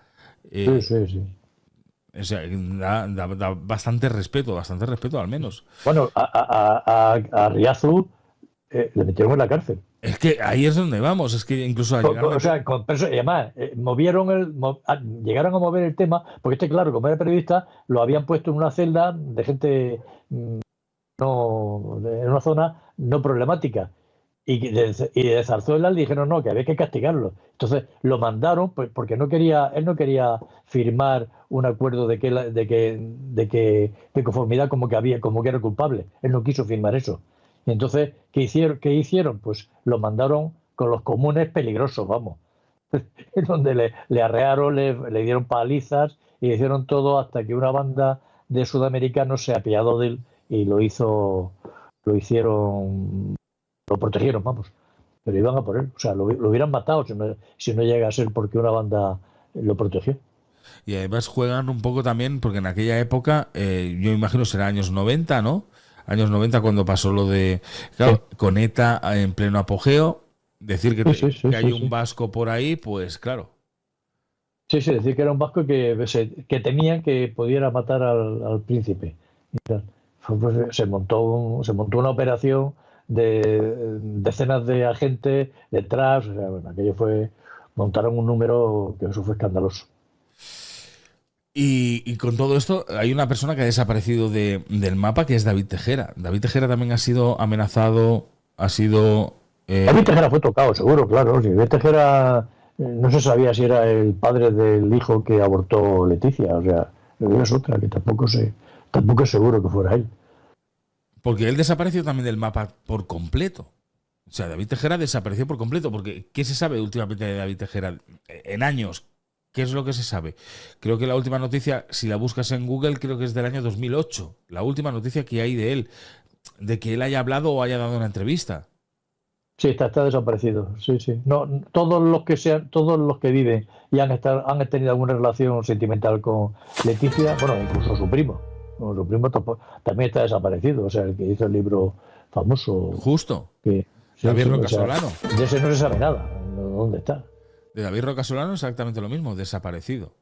S2: Sí,
S1: eh,
S2: sí.
S1: o sea, da bastante respeto al menos.
S2: Bueno, a Riazu le metieron en la cárcel.
S1: Es que ahí es donde vamos, es que incluso a llegar a
S2: O
S1: meter...
S2: sea, y además, llegaron a mover el tema, porque claro, como era periodista, lo habían puesto en una celda de gente en una zona no problemática. Y de Zarzuela le dijeron no, que había que castigarlo. Entonces lo mandaron, pues, porque él no quería firmar un acuerdo de conformidad como que era culpable. Él no quiso firmar eso. Y entonces, ¿qué hicieron? Pues lo mandaron con los comunes peligrosos, vamos. Donde le arrearon, le dieron palizas y hicieron todo hasta que una banda de sudamericanos se apiadó de él y lo protegieron, vamos. Pero iban a por él, o sea, lo hubieran matado si no llega a ser porque una banda lo protegió.
S1: Y además juegan un poco también, porque en aquella época, yo imagino será años 90, ¿no? Años 90 cuando pasó lo de,
S2: Sí,
S1: claro, con ETA en pleno apogeo, decir
S2: sí, sí, sí,
S1: que hay
S2: sí,
S1: un
S2: sí.
S1: vasco por ahí, pues claro.
S2: Sí, sí, decir que era un vasco que temían que pudiera matar al príncipe. Pues, se montó una operación de decenas de agentes detrás, o sea, bueno, montaron un número que eso fue escandaloso.
S1: Y con todo esto, hay una persona que ha desaparecido del mapa, que es David Tejera. David Tejera también ha sido amenazado, ha sido...
S2: David Tejera fue tocado, seguro, claro. Si David Tejera no se sabía si era el padre del hijo que abortó Leticia, o sea, es otra que tampoco es seguro que fuera él.
S1: porque él desapareció también del mapa por completo. O sea, David Tejera desapareció por completo, porque ¿qué se sabe últimamente de David Tejera? En años, ¿qué es lo que se sabe? Creo que la última noticia, si la buscas en Google, creo que es del año 2008. La última noticia que hay de él, de que él haya hablado o haya dado una entrevista.
S2: Sí, está desaparecido. Sí, sí. No, todos los que viven y han tenido alguna relación sentimental con Leticia, bueno, incluso su primo. Bueno, su primo también está desaparecido, o sea, el que hizo el libro famoso.
S1: Justo.
S2: Que, sí,
S1: David
S2: sí,
S1: Rocasolano.
S2: De ese no se sabe nada. ¿Dónde está?
S1: De David Rocasolano exactamente lo mismo, desaparecido.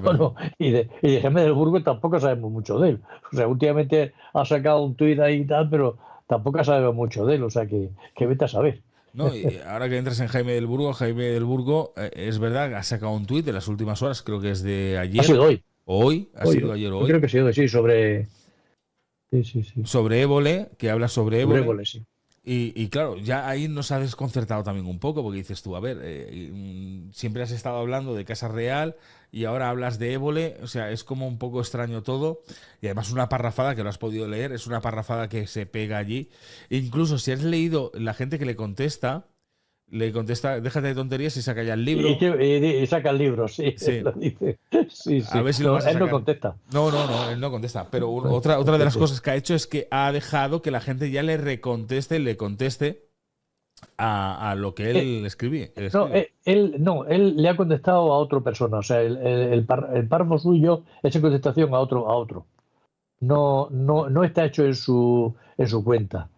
S2: Bueno, y de Jaime del Burgo tampoco sabemos mucho de él. O sea, últimamente ha sacado un tuit ahí y tal, pero tampoco sabemos mucho de él. O sea, que vete a saber.
S1: No, y ahora que entras en Jaime del Burgo, es verdad, ha sacado un tuit de las últimas horas, creo que es de ayer.
S2: Ha sido hoy.
S1: O hoy, ha sido ayer o hoy.
S2: Creo que ha sido hoy, sí, sobre. Sí.
S1: Sobre Évole, que habla sobre Évole.
S2: Sobre Évole, sí.
S1: Y claro, ya ahí nos ha desconcertado también un poco, porque dices tú, a ver, siempre has estado hablando de Casa Real y ahora hablas de Évole, o sea, es como un poco extraño todo. Y además una parrafada, que lo has podido leer, es una parrafada que se pega allí. Incluso si has leído la gente que le contesta, déjate de tonterías y saca ya el libro.
S2: Y saca el libro, sí,
S1: Sí.
S2: Lo dice. Sí.
S1: A ver si lo vas a
S2: él
S1: sacar.
S2: no contesta.
S1: No, él no contesta. Pero otra de las cosas que ha hecho es que ha dejado que la gente ya le conteste a lo que él escribe.
S2: Él le ha contestado a otra persona. O sea, el párrafo suyo es en contestación a otro. No está hecho en su cuenta.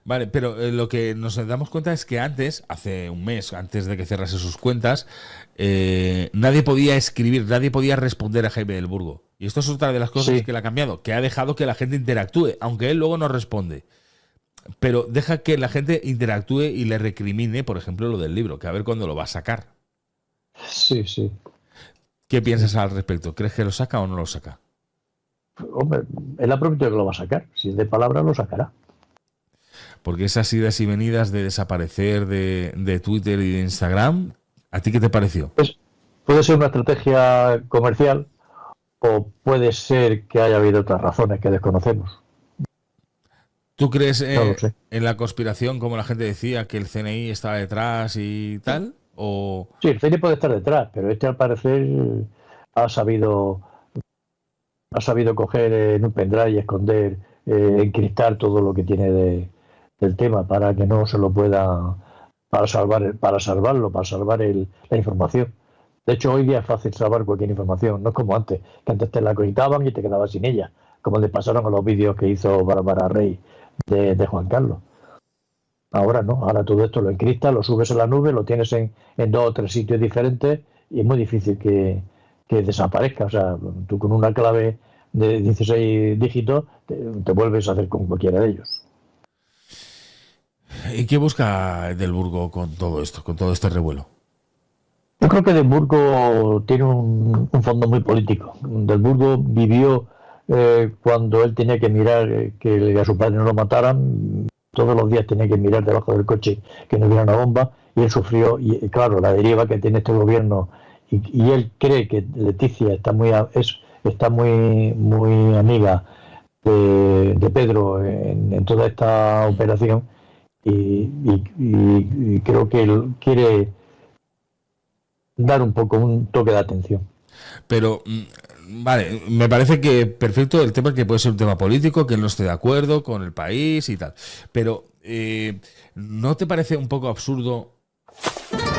S1: Vale, pero lo que nos damos cuenta es que antes, hace un mes, antes de que cerrase sus cuentas, nadie podía escribir, nadie podía responder a Jaime del Burgo. Y esto es otra de las cosas que le ha cambiado, que ha dejado que la gente interactúe, aunque él luego no responde. Pero deja que la gente interactúe y le recrimine, por ejemplo, lo del libro, que a ver cuándo lo va a sacar.
S2: Sí.
S1: ¿Qué piensas al respecto? ¿Crees que lo saca o no lo saca?
S2: Hombre, él ha prometido que lo va a sacar. Si es de palabra, lo sacará.
S1: Porque esas idas y venidas de desaparecer de Twitter y de Instagram, ¿a ti qué te pareció?
S2: Pues puede ser una estrategia comercial o puede ser que haya habido otras razones que desconocemos.
S1: ¿Tú crees
S2: No lo sé.
S1: en la conspiración, como la gente decía, que el CNI estaba detrás y tal? ¿O...
S2: Sí, el CNI puede estar detrás, pero al parecer ha sabido coger en un pendrive y esconder, encriptar todo lo que tiene del tema para que no se lo pueda, para salvar la información. De hecho, hoy día es fácil salvar cualquier información, no es como antes, que antes te la conectaban y te quedabas sin ella, como le pasaron a los vídeos que hizo Bárbara Rey de Juan Carlos. Ahora no, ahora todo esto lo encriptas, lo subes a la nube, lo tienes en 2 o 3 sitios diferentes y es muy difícil que desaparezca. O sea, tú con una clave de 16 dígitos te vuelves a hacer con cualquiera de ellos.
S1: ¿Y qué busca Del Burgo con todo esto, con todo este revuelo?
S2: Yo creo que Del Burgo tiene un fondo muy político. Del Burgo vivió cuando él tenía que mirar que a su padre no lo mataran. Todos los días tenía que mirar debajo del coche que no hubiera una bomba y él sufrió, y claro, la deriva que tiene este gobierno y él cree que Leticia está muy amiga de Pedro en toda esta operación y creo que él quiere dar un toque de atención.
S1: Pero, vale, me parece que perfecto el tema, que puede ser un tema político, que él no esté de acuerdo con el país y tal. Pero, ¿no te parece un poco absurdo?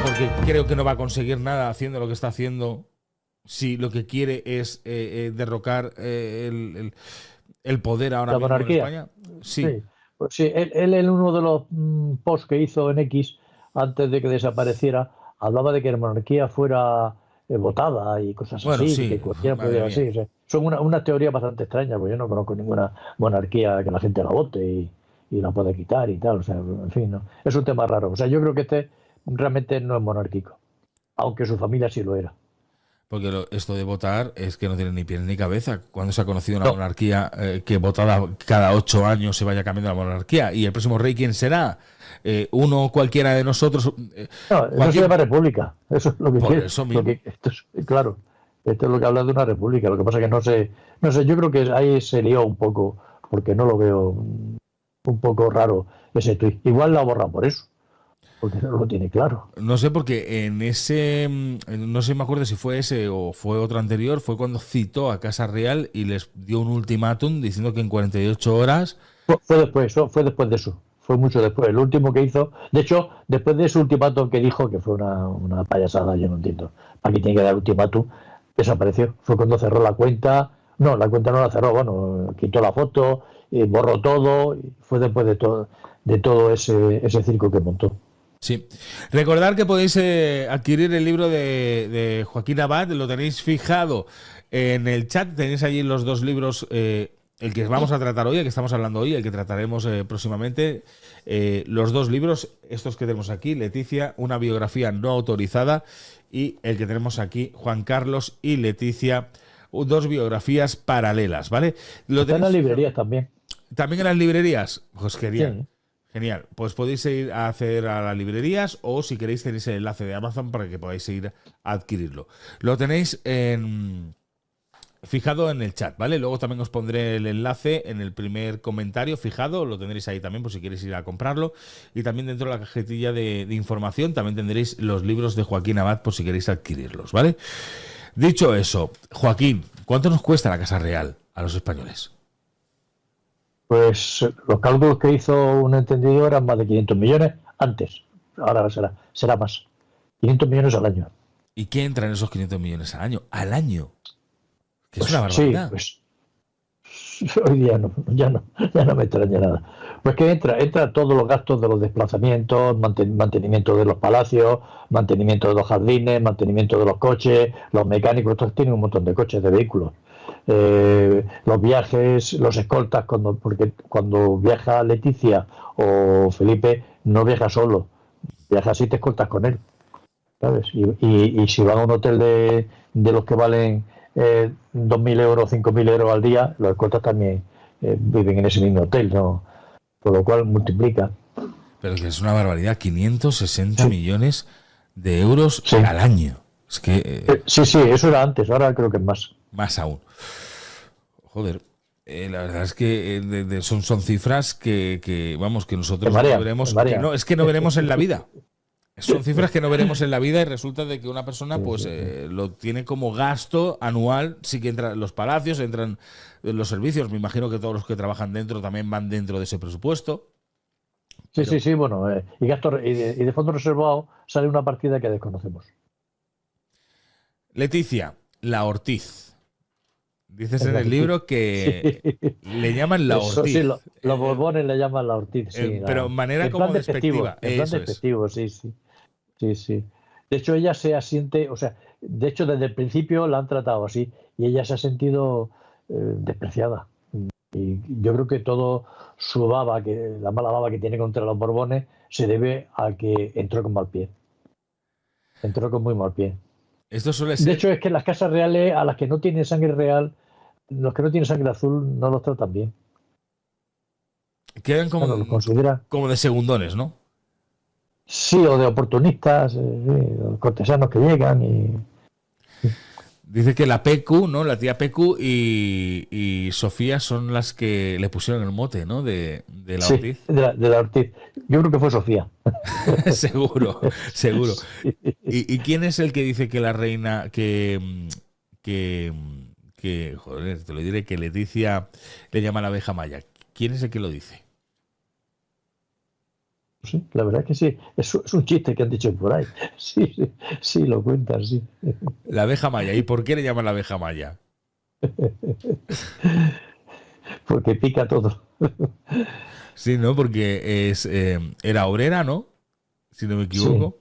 S1: Porque creo que no va a conseguir nada haciendo lo que está haciendo, si lo que quiere es derrocar el poder ahora mismo en España. Sí.
S2: Pues sí, él en uno de los posts que hizo en X, antes de que desapareciera, hablaba de que la monarquía fuera votada y cosas así, que cualquiera pudiera así. O sea, son unas teorías bastante extrañas, porque yo no conozco ninguna monarquía que la gente la vote y la pueda quitar y tal. O sea, en fin, no. Es un tema raro. O sea, yo creo que este realmente no es monárquico, aunque su familia sí lo era.
S1: Porque esto de votar es que no tiene ni pies ni cabeza. Cuando se ha conocido una monarquía que votada cada 8 años se vaya cambiando la monarquía? ¿Y el próximo rey quién será? ¿Uno cualquiera de nosotros?
S2: Eso se llama república. Eso es lo que quiere.
S1: Eso mismo.
S2: Claro, esto es lo que habla de una república. Lo que pasa es que no sé, yo creo que ahí se lió un poco, porque no lo veo. un poco raro ese tuit. Igual lo ha borrado por eso, porque no lo tiene claro.
S1: No sé, porque en ese, no sé, me acuerdo si fue ese o fue otro anterior, fue cuando citó a Casa Real y les dio un ultimátum diciendo que en 48 horas...
S2: Fue después de eso. Fue mucho después. El último que hizo, de hecho, después de ese ultimátum que dijo, que fue una payasada, yo no entiendo. ¿Para qué tiene que dar ultimátum? Desapareció. Fue cuando cerró la cuenta. No, la cuenta no la cerró. Bueno, quitó la foto, borró todo. Y fue después de todo ese circo que montó.
S1: Sí. Recordad que podéis adquirir el libro de Joaquín Abad, lo tenéis fijado en el chat, tenéis allí los dos libros, el que vamos a tratar hoy, el que estamos hablando hoy, el que trataremos próximamente, los dos libros, estos que tenemos aquí, Leticia, una biografía no autorizada, y el que tenemos aquí, Juan Carlos y Leticia, dos biografías paralelas, ¿vale?
S2: Está en las librerías también.
S1: ¿También en las librerías? Pues genial.
S2: Sí.
S1: Genial, pues podéis ir a acceder a las librerías o si queréis tenéis el enlace de Amazon para que podáis ir a adquirirlo. Lo tenéis fijado en el chat, ¿vale? Luego también os pondré el enlace en el primer comentario fijado, lo tendréis ahí también por si queréis ir a comprarlo. Y también dentro de la cajetilla de información también tendréis los libros de Joaquín Abad por si queréis adquirirlos, ¿vale? Dicho eso, Joaquín, ¿cuánto nos cuesta la Casa Real a los españoles?
S2: Pues los cálculos que hizo un entendido eran más de 500 millones antes. Ahora será más. 500 millones al año.
S1: ¿Y qué entra en esos 500 millones al año? ¿Al año? Que es una barbaridad.
S2: Sí, pues hoy día ya no me extraña nada. Pues que entra todos los gastos de los desplazamientos, mantenimiento de los palacios, mantenimiento de los jardines, mantenimiento de los coches, los mecánicos, estos tienen un montón de coches, de vehículos. Los viajes, los escoltas, porque cuando viaja Leticia o Felipe no viaja solo, viaja así, te escoltas con él, ¿sabes? Y si van a un hotel de los que valen 2.000 euros, 5.000 euros al día, los escoltas también viven en ese mismo hotel, ¿no? Por lo cual multiplica.
S1: Pero que es una barbaridad, 560 millones de euros al año. Es que
S2: sí, eso era antes, ahora creo que es más.
S1: Más aún. Joder, la verdad es que son cifras que vamos, que nosotros no veremos. Que no veremos en la vida. Son cifras que no veremos en la vida y resulta de que una persona pues lo tiene como gasto anual. Sí que entran los palacios, entran los servicios. Me imagino que todos los que trabajan dentro también van dentro de ese presupuesto.
S2: Sí, bueno. Y de fondo reservado sale una partida que desconocemos.
S1: Leticia, la Ortiz. Dices en el libro que le llaman la Ortiz.
S2: Sí, los Borbones le llaman la Ortiz. Sí,
S1: pero manera como despectiva.
S2: En plan despectivo, sí. De hecho, ella se asiente, o sea, de hecho, desde el principio la han tratado así y ella se ha sentido despreciada. Y yo creo que todo su baba, la mala baba que tiene contra los Borbones, se debe a que entró con mal pie. Entró con muy mal pie.
S1: Esto suele ser...
S2: De hecho, es que las casas reales, a las que no tienen sangre real, los que no tienen sangre azul no los tratan bien.
S1: Quedan como de segundones, ¿no?
S2: Sí, o de oportunistas, los cortesanos que llegan y...
S1: Dice que la Pecu, ¿no? La tía Pecu y Sofía son las que le pusieron el mote, ¿no? De la Ortiz.
S2: Sí, de la Ortiz. Yo creo que fue Sofía.
S1: seguro. Sí. ¿Y quién es el que dice que la reina, que joder, te lo diré, que Leticia le llama la abeja maya? ¿Quién es el que lo dice?
S2: Sí, la verdad es que sí. Es un chiste que han dicho por ahí. Sí, lo cuentan, sí.
S1: La abeja maya. ¿Y por qué le llaman la abeja maya?
S2: Porque pica todo.
S1: Sí, ¿no? Porque era obrera, ¿no? Si no me equivoco.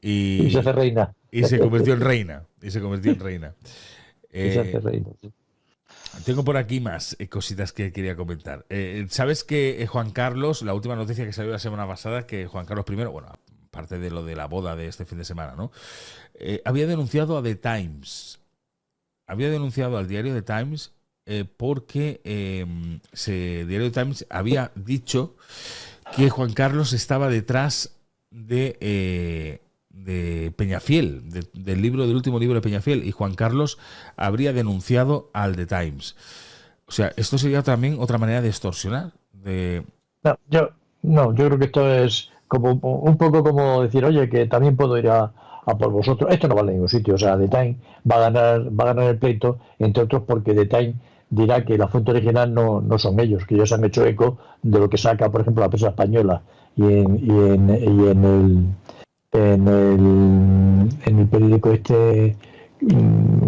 S2: Sí. Y se hace reina.
S1: Y se convirtió en reina. Y se hace reina, sí. Tengo por aquí más cositas que quería comentar. ¿Sabes que Juan Carlos, la última noticia que salió la semana pasada, que Juan Carlos I, bueno, aparte de lo de la boda de este fin de semana, ¿no? Había denunciado a The Times. Había denunciado al diario The Times porque diario The Times había dicho que Juan Carlos estaba detrás de Peñafiel, del último libro de Peñafiel, y Juan Carlos habría denunciado al The Times. O sea, esto sería también otra manera de extorsionar, de
S2: No, yo creo que esto es como un poco como decir, oye, que también puedo ir a por vosotros. Esto no vale en ningún sitio. O sea, The Time va a ganar el pleito, entre otros porque The Time dirá que la fuente original no son ellos, que ellos han hecho eco de lo que saca, por ejemplo, la prensa española y en el periódico este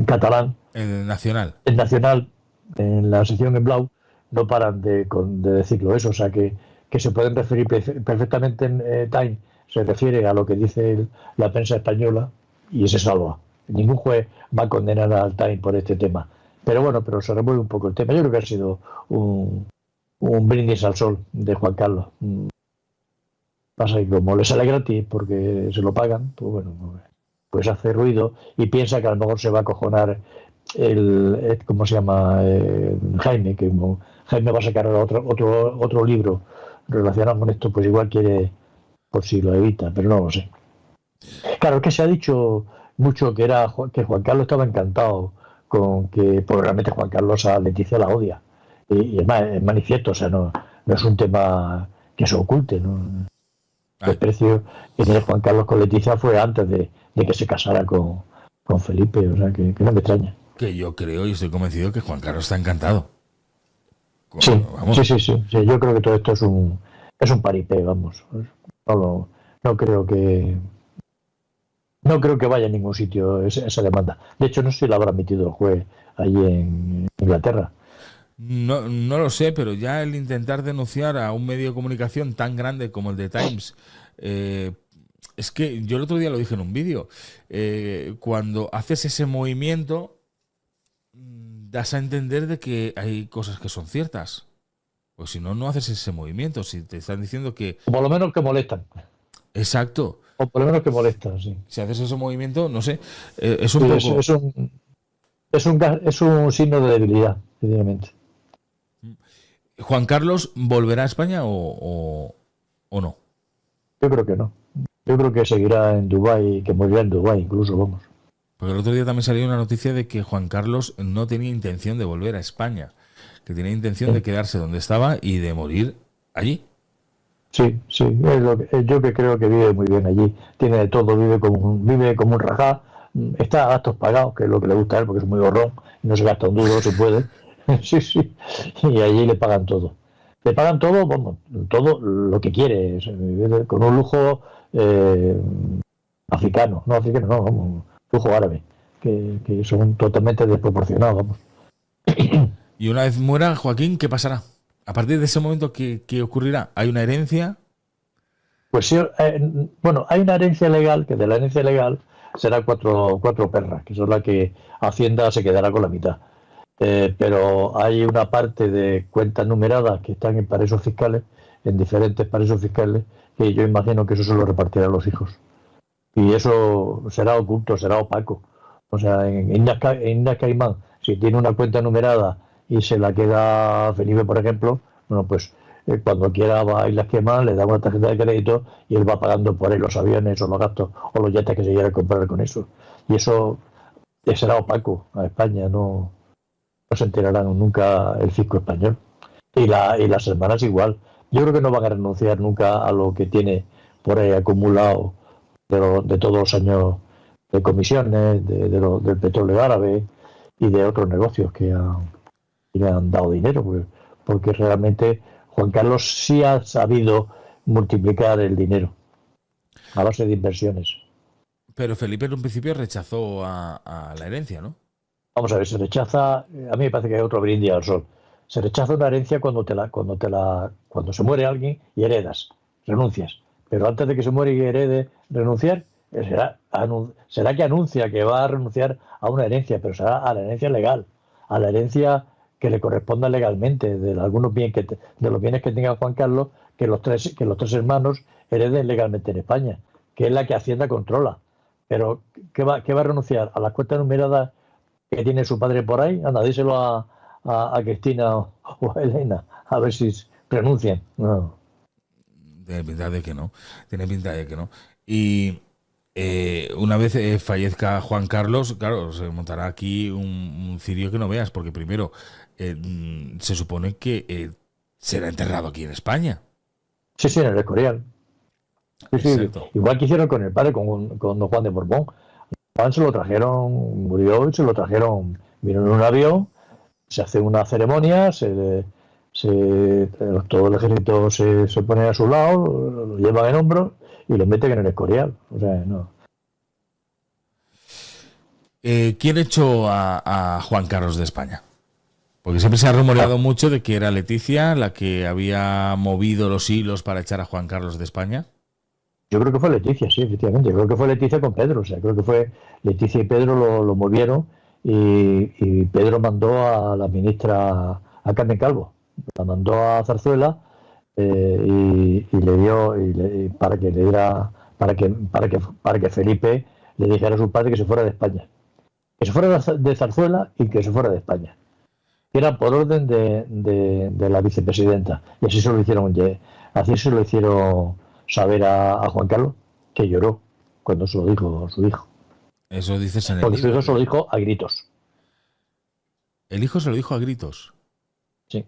S2: catalán,
S1: El Nacional.
S2: el Nacional, en la sección en Blau, no paran de decirlo eso. O sea, que se pueden referir perfectamente en Time, se refiere a lo que dice la prensa española y se salva. Ningún juez va a condenar al Time por este tema. Pero bueno, pero se remueve un poco el tema. Yo creo que ha sido un brindis al sol de Juan Carlos. Pasa que como le sale gratis porque se lo pagan, pues bueno, pues hace ruido y piensa que a lo mejor se va a cojonar ¿cómo se llama? Jaime, que como Jaime va a sacar otro libro relacionado con esto, pues igual quiere, por si lo evita, pero no lo sé. Claro, es que se ha dicho mucho que Juan Carlos estaba encantado con que, porque realmente Juan Carlos a Leticia la odia. Y es manifiesto, o sea, no es un tema que se oculte, ¿no? El
S1: Ah,
S2: precio que tiene Juan Carlos con Leticia fue antes de que se casara con Felipe, o sea, que no me extraña.
S1: que yo creo y estoy convencido que Juan Carlos está encantado.
S2: Sí, sí,
S1: Vamos,
S2: sí, sí, sí. Yo creo que todo esto es un paripé, vamos. No, no creo que no creo que vaya a ningún sitio esa demanda. De hecho, no sé si la habrá admitido el juez allí en Inglaterra.
S1: no lo sé, pero ya el intentar denunciar a un medio de comunicación tan grande como el de Times, eh, es que yo el otro día lo dije en un vídeo, cuando haces ese movimiento, das a entender de que hay cosas que son ciertas. Pues si no, no haces ese movimiento. Si te están diciendo que...
S2: O por lo menos que molestan.
S1: Exacto.
S2: O por lo menos que molestan, sí.
S1: Si haces ese movimiento, no sé, es un
S2: Sí,
S1: poco...
S2: es un signo de debilidad, evidentemente.
S1: ¿Juan Carlos volverá a España o no?
S2: Yo creo que no. Yo creo que seguirá en Dubái, que morirá en Dubái, incluso, vamos.
S1: Porque el otro día también salió una noticia de que Juan Carlos no tenía intención de volver a España, que tenía intención de
S2: Sí,
S1: quedarse donde estaba y de morir allí.
S2: sí, sí, yo que creo que vive muy bien allí. Tiene de todo, vive como un rajá. Está a gastos pagados, que es lo que le gusta a él, porque es muy gorrón y no se gasta un duro, se puede. Sí, sí. Y allí le pagan todo. Le pagan todo, bueno, todo lo que quiere, vive con un lujo eh, africano, no, vamos, lujo árabe, que son totalmente desproporcionados, vamos.
S1: Y una vez muera Joaquín, ¿qué pasará? A partir de ese momento, ¿qué ocurrirá? ¿Hay una herencia?
S2: Pues sí, bueno, hay una herencia legal, que de la herencia legal será cuatro perras, que son las que Hacienda se quedará con la mitad. Pero hay una parte de cuentas numeradas que están en paraísos fiscales, en diferentes paraísos fiscales, que yo imagino que eso se lo repartirán los hijos. Y eso será oculto, será opaco. O sea, en Islas Caimán, si tiene una cuenta numerada y se la queda Felipe, por ejemplo, bueno, pues cuando quiera va a Islas Caimán, le da una tarjeta de crédito y él va pagando por ahí los aviones o los gastos o los yates que se quiera comprar con eso. Y eso será opaco a España, no se enterarán nunca el fisco español. Y las hermanas igual. Yo creo que no van a renunciar nunca a lo que tiene por ahí acumulado de todos los años de comisiones, del petróleo árabe y de otros negocios que han dado dinero, porque realmente Juan Carlos sí ha sabido multiplicar el dinero a base de inversiones.
S1: Pero Felipe en un principio rechazó a la herencia, ¿no?
S2: Vamos a ver, se rechaza, a mí me parece que hay otro brindis al sol. Se rechaza una herencia cuando se muere alguien y heredas, renuncias. Pero antes de que se muere y herede renunciar, será que anuncia que va a renunciar a una herencia, pero será a la herencia legal, a la herencia que le corresponda legalmente, de los bienes que tenga Juan Carlos, que los tres hermanos hereden legalmente en España, que es la que Hacienda controla. Pero, ¿qué va a renunciar? ¿A las cuentas numeradas que tiene su padre por ahí? Anda, díselo a Cristina o a Elena, a ver si renuncian. No.
S1: Tiene pinta de que no. Tiene pinta de que no. Y una vez fallezca Juan Carlos, claro, se montará aquí un cirio que no veas, porque primero se supone que será enterrado aquí en España.
S2: Sí, sí, en el Escorial. Sí, sí.
S1: Exacto.
S2: Igual que hicieron con el padre, con don Juan de Borbón. Juan se lo trajeron, murió y se lo trajeron, vino en un avión, se hace una ceremonia, todo el ejército se pone a su lado, lo llevan en hombros y lo meten en el Escorial. O sea, no.
S1: ¿Quién echó a Juan Carlos de España? Porque siempre se ha rumoreado mucho de que era Leticia la que había movido los hilos para echar a Juan Carlos de España.
S2: Yo creo que fue Leticia, sí, efectivamente. Yo creo que fue Leticia con Pedro. O sea, creo que fue Leticia y Pedro lo movieron y Pedro mandó a la ministra, a Carmen Calvo, la mandó a Zarzuela y le dio para que le diera, para que Felipe le dijera a su padre que se fuera de España. Que se fuera de Zarzuela y que se fuera de España. Era por orden de la vicepresidenta. Y así se lo hicieron saber a Juan Carlos, que lloró cuando se lo dijo su hijo.
S1: Eso dices en el
S2: Porque su
S1: libro.
S2: hijo se lo dijo a gritos.
S1: El hijo se lo dijo a gritos.
S2: Sí.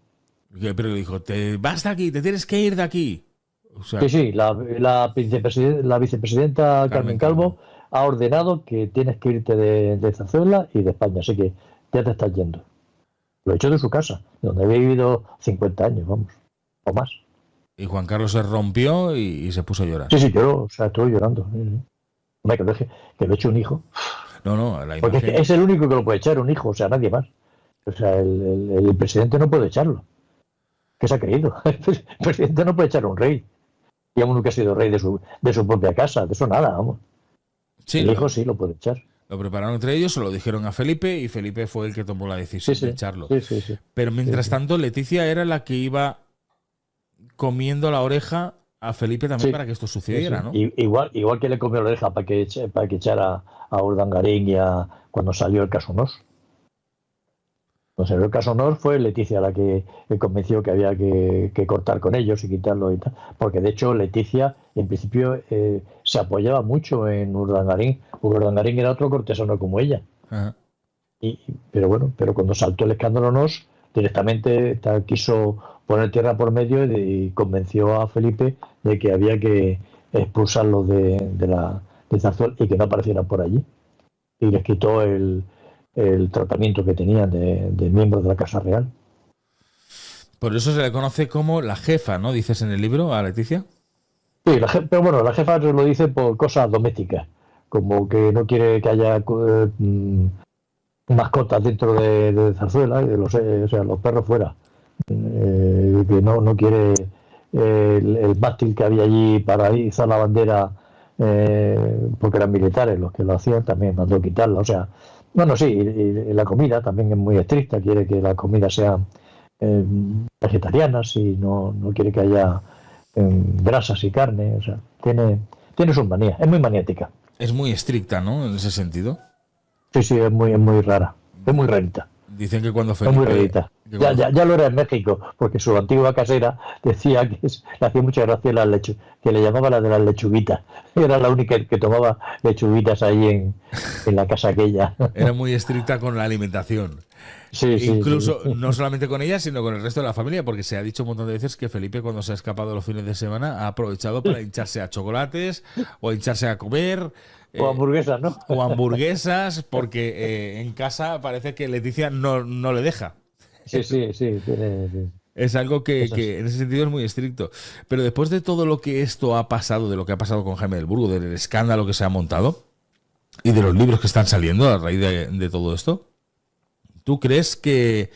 S1: Pero le dijo, te vas de aquí, te tienes que ir de aquí. O sea,
S2: Sí, la vicepresidenta Carmen Calvo ha ordenado que tienes que irte de Zarzuela y de España, así que ya te estás yendo. Lo echó de su casa, donde había vivido 50 años, vamos, o más.
S1: y Juan Carlos se rompió y se puso a llorar.
S2: Sí, lloró, o sea, estuvo llorando. Hombre, que lo eche un hijo.
S1: No, la
S2: Porque
S1: imagen...
S2: es el único que lo puede echar, un hijo, o sea, nadie más. O sea, el presidente no puede echarlo. ¿Qué se ha creído? El presidente no puede echar a un rey. Y aún nunca ha sido rey de su propia casa, de eso nada, vamos.
S1: Sí,
S2: el hijo sí lo puede echar.
S1: Lo prepararon entre ellos, se lo dijeron a Felipe y Felipe fue el que tomó la decisión de echarlo.
S2: Sí.
S1: Pero mientras tanto, Leticia era la que iba comiendo la oreja a Felipe también para que esto sucediera, ¿no?
S2: Igual que le comió la oreja para que echara a Urdangarín cuando salió el caso Nos. Cuando salió el caso Nos fue Leticia la que convenció que había que cortar con ellos y quitarlo y tal. Porque de hecho Leticia en principio se apoyaba mucho en Urdangarín. Urdangarín era otro cortesano como ella.
S1: Ajá.
S2: Pero cuando saltó el escándalo Nos, directamente quiso poner tierra por medio y convenció a Felipe de que había que expulsarlos de Zarzuela y que no aparecieran por allí. Y les quitó el tratamiento que tenían de miembros de la Casa Real.
S1: Por eso se le conoce como la jefa, ¿no? Dices en el libro a Leticia.
S2: Sí, pero bueno, la jefa se lo dice por cosas domésticas, como que no quiere que haya mascotas dentro de Zarzuela y o sea, los perros fuera. Que no quiere el mástil que había allí para izar la bandera, porque eran militares los que lo hacían, también mandó quitarla. O sea, bueno, sí, y la comida también es muy estricta, quiere que la comida sea vegetarianas y no quiere que haya grasas y carne. O sea, tiene sus manías, es muy maniática.
S1: Es muy estricta, ¿no? En ese sentido.
S2: Sí, es muy rara, es muy rarita.
S1: Dicen que cuando
S2: Felipe... Es muy rarita. Ya lo era en México, porque su antigua casera decía que le hacía mucha gracia que le llamaba la de las lechuguitas. Era la única que tomaba lechuguitas ahí en la casa aquella.
S1: Era muy estricta con la alimentación. Incluso no solamente con ella, sino con el resto de la familia, porque se ha dicho un montón de veces que Felipe, cuando se ha escapado los fines de semana, ha aprovechado para hincharse a chocolates o hincharse a comer.
S2: O hamburguesas, ¿no?
S1: O hamburguesas, porque en casa parece que Leticia no le deja.
S2: Sí.
S1: Es algo que en ese sentido es muy estricto. Pero después de todo lo que esto ha pasado, de lo que ha pasado con Jaime del Burgo, del escándalo que se ha montado y de los libros que están saliendo a raíz de todo esto, ¿tú crees que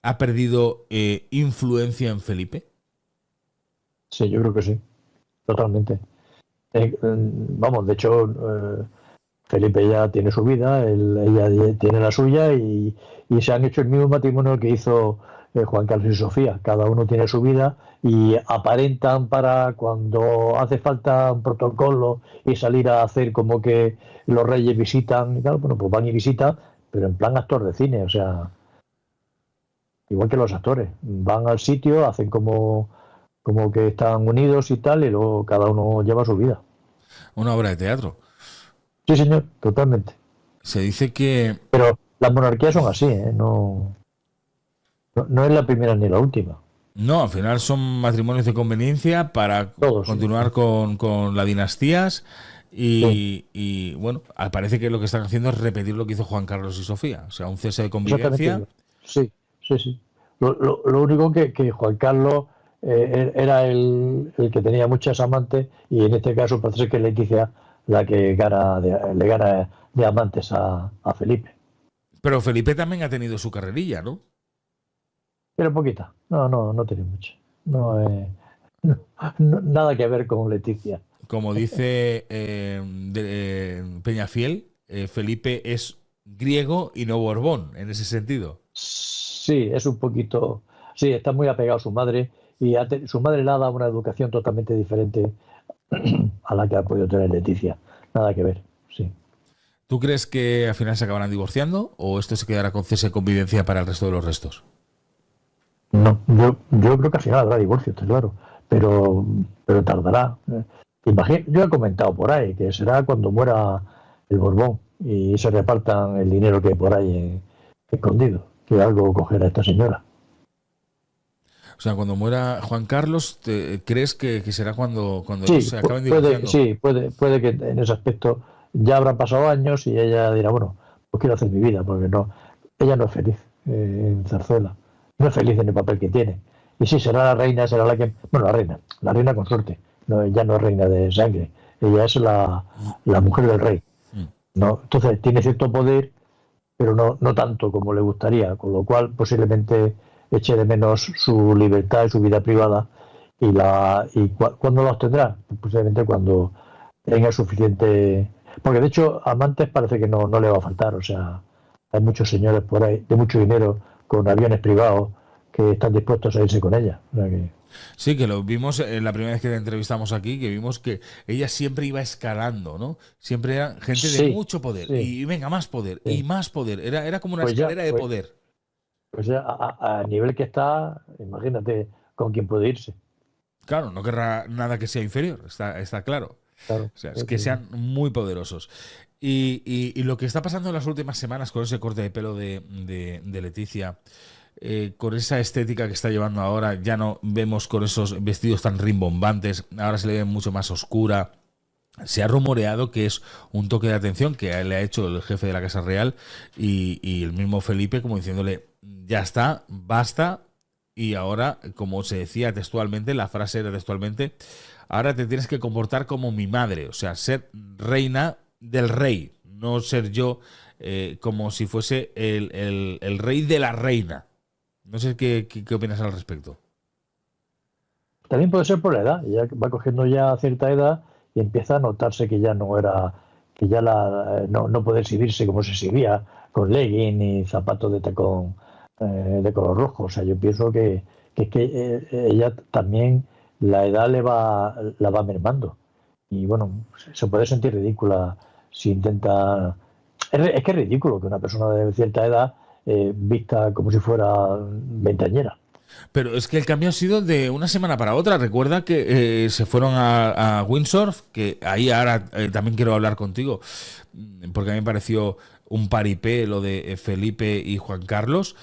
S1: ha perdido influencia en Felipe?
S2: Sí, yo creo que sí, totalmente. Vamos, de hecho, Felipe ya tiene su vida, ella tiene la suya y se han hecho el mismo matrimonio que hizo Juan Carlos y Sofía. Cada uno tiene su vida y aparentan para cuando hace falta un protocolo y salir a hacer como que los reyes visitan y tal, bueno, pues van y visitan, pero en plan actor de cine, o sea, igual que los actores, van al sitio, hacen como que están unidos y tal, y luego cada uno lleva su vida.
S1: Una obra de teatro.
S2: Sí, señor, totalmente.
S1: Se dice que...
S2: Pero las monarquías son así, ¿eh? No es la primera ni la última.
S1: No, al final son matrimonios de conveniencia para
S2: Todos, sí,
S1: continuar con las dinastías
S2: sí,
S1: bueno, parece que lo que están haciendo es repetir lo que hizo Juan Carlos y Sofía, o sea, un cese de
S2: exactamente
S1: convivencia.
S2: igual. Sí, sí, sí. Lo único que Juan Carlos era el que tenía muchas amantes y en este caso parece que es Leticia la que le gana de amantes a Felipe.
S1: Pero Felipe también ha tenido su carrerilla, ¿no?
S2: Pero poquita. No tiene mucho. No, no, nada que ver con Leticia.
S1: Como dice Peñafiel, Felipe es griego y no Borbón, en ese sentido.
S2: Sí, es un poquito. Sí, está muy apegado a su madre y su madre le ha dado una educación totalmente diferente a la que ha podido tener Leticia. Nada que ver, sí.
S1: ¿Tú crees que al final se acabarán divorciando o esto se quedará con cese de convivencia para el resto de los restos?
S2: No, yo creo que al final habrá divorcio, está claro, pero, pero tardará. Yo he comentado por ahí que será cuando muera el Borbón y se repartan el dinero que hay por ahí escondido, que algo cogerá esta señora.
S1: O sea, cuando muera Juan Carlos, ¿crees que será cuando ellos
S2: Sí,
S1: se acaben divorciando?
S2: puede que en ese aspecto ya habrán pasado años y ella dirá, bueno, pues quiero hacer mi vida, porque no, ella no es feliz en Zarzuela, no es feliz en el papel que tiene. Y sí, será la reina, será bueno, la reina consorte, no, ella no es reina de sangre, ella es la mujer del rey,
S1: Mm.
S2: ¿no? Entonces tiene cierto poder, pero no tanto como le gustaría, con lo cual posiblemente eche de menos su libertad y su vida privada ¿cuándo los tendrá? Posiblemente cuando tenga suficiente, porque de hecho amantes parece que no le va a faltar, o sea, hay muchos señores por ahí de mucho dinero con aviones privados que están dispuestos a irse con ella. O sea que,
S1: Sí, que lo vimos la primera vez que te entrevistamos aquí, que vimos que ella siempre iba escalando, ¿no? Siempre era gente de
S2: sí,
S1: mucho poder
S2: sí,
S1: y venga, más poder y
S2: sí.
S1: más poder. Era como una
S2: Pues ya,
S1: escalera de
S2: pues,
S1: poder.
S2: pues ya a nivel que está, imagínate con quién puede irse.
S1: Claro, no querrá nada que sea inferior, está claro.
S2: Claro,
S1: O sea, es
S2: ya
S1: que
S2: te digo.
S1: sean muy poderosos. Y lo que está pasando en las últimas semanas con ese corte de pelo de Leticia, con esa estética que está llevando ahora, ya no vemos con esos vestidos tan rimbombantes, ahora se le ve mucho más oscura. Se ha rumoreado que es un toque de atención que le ha hecho el jefe de la Casa Real y el mismo Felipe como diciéndole, ya está, basta. Y ahora, como se decía textualmente, la frase era textualmente, ahora te tienes que comportar como mi madre, o sea, ser reina del rey, no ser yo como si fuese el rey de la reina. No sé qué opinas al respecto.
S2: También puede ser por la edad, ya va cogiendo ya cierta edad y empieza a notarse que ya no era, que ya no puede exhibirse como se exhibía, con legging y zapatos de tacón de color rojo. O sea, yo pienso que es que ella también la edad la va mermando. Y bueno, se puede sentir ridícula si intenta. Es que es ridículo que una persona de cierta edad vista como si fuera veinteañera.
S1: Pero es que el cambio ha sido de una semana para otra. Recuerda que se fueron a Windsor, que ahí ahora también quiero hablar contigo, porque a mí me pareció un paripé lo de Felipe y Juan Carlos.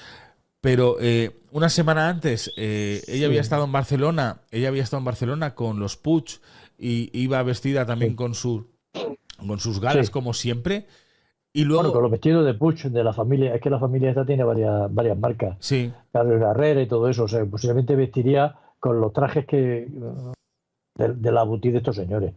S1: Pero una semana antes
S2: Sí,
S1: ella había estado en Barcelona con los Puig y iba vestida también
S2: sí,
S1: con sus galas
S2: sí.
S1: como siempre. Y
S2: Bueno, con
S1: luego,
S2: los vestidos de Puig de la familia, es que la familia esta tiene varias marcas,
S1: sí,
S2: Carlos Herrera y todo eso, o sea, posiblemente vestiría con los trajes de la boutique de estos señores.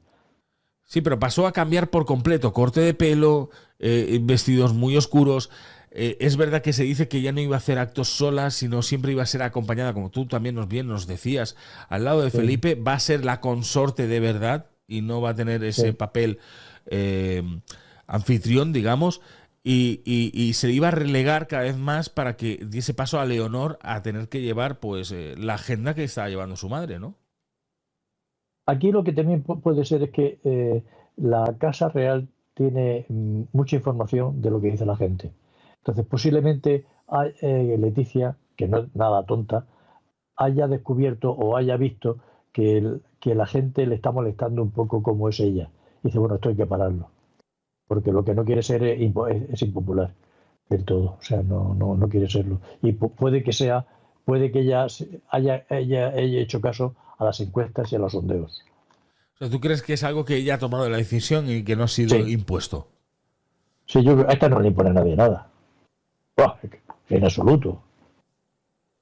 S1: sí, pero pasó a cambiar por completo, corte de pelo, vestidos muy oscuros. Es verdad que se dice que ya no iba a hacer actos sola, sino siempre iba a ser acompañada, como tú también nos decías, al lado de
S2: Sí,
S1: Felipe, va a ser la consorte de verdad y no va a tener ese
S2: sí.
S1: papel eh, anfitrión, digamos, y se iba a relegar cada vez más para que diese paso a Leonor a tener que llevar pues la agenda que estaba llevando su madre, ¿no?
S2: Aquí lo que también puede ser es que la Casa Real tiene mucha información de lo que dice la gente. Entonces, posiblemente Leticia, que no es nada tonta, haya descubierto o haya visto que la gente le está molestando un poco como es ella. Y dice, bueno, esto hay que pararlo, porque lo que no quiere ser es impopular del todo, o sea, no quiere serlo. Y puede que sea puede que ella haya hecho caso a las encuestas y a los sondeos.
S1: O sea, ¿tú crees que es algo que ella ha tomado la decisión y que no ha sido
S2: Sí,
S1: impuesto?
S2: sí, a esta no le impone a nadie nada. Buah, en absoluto.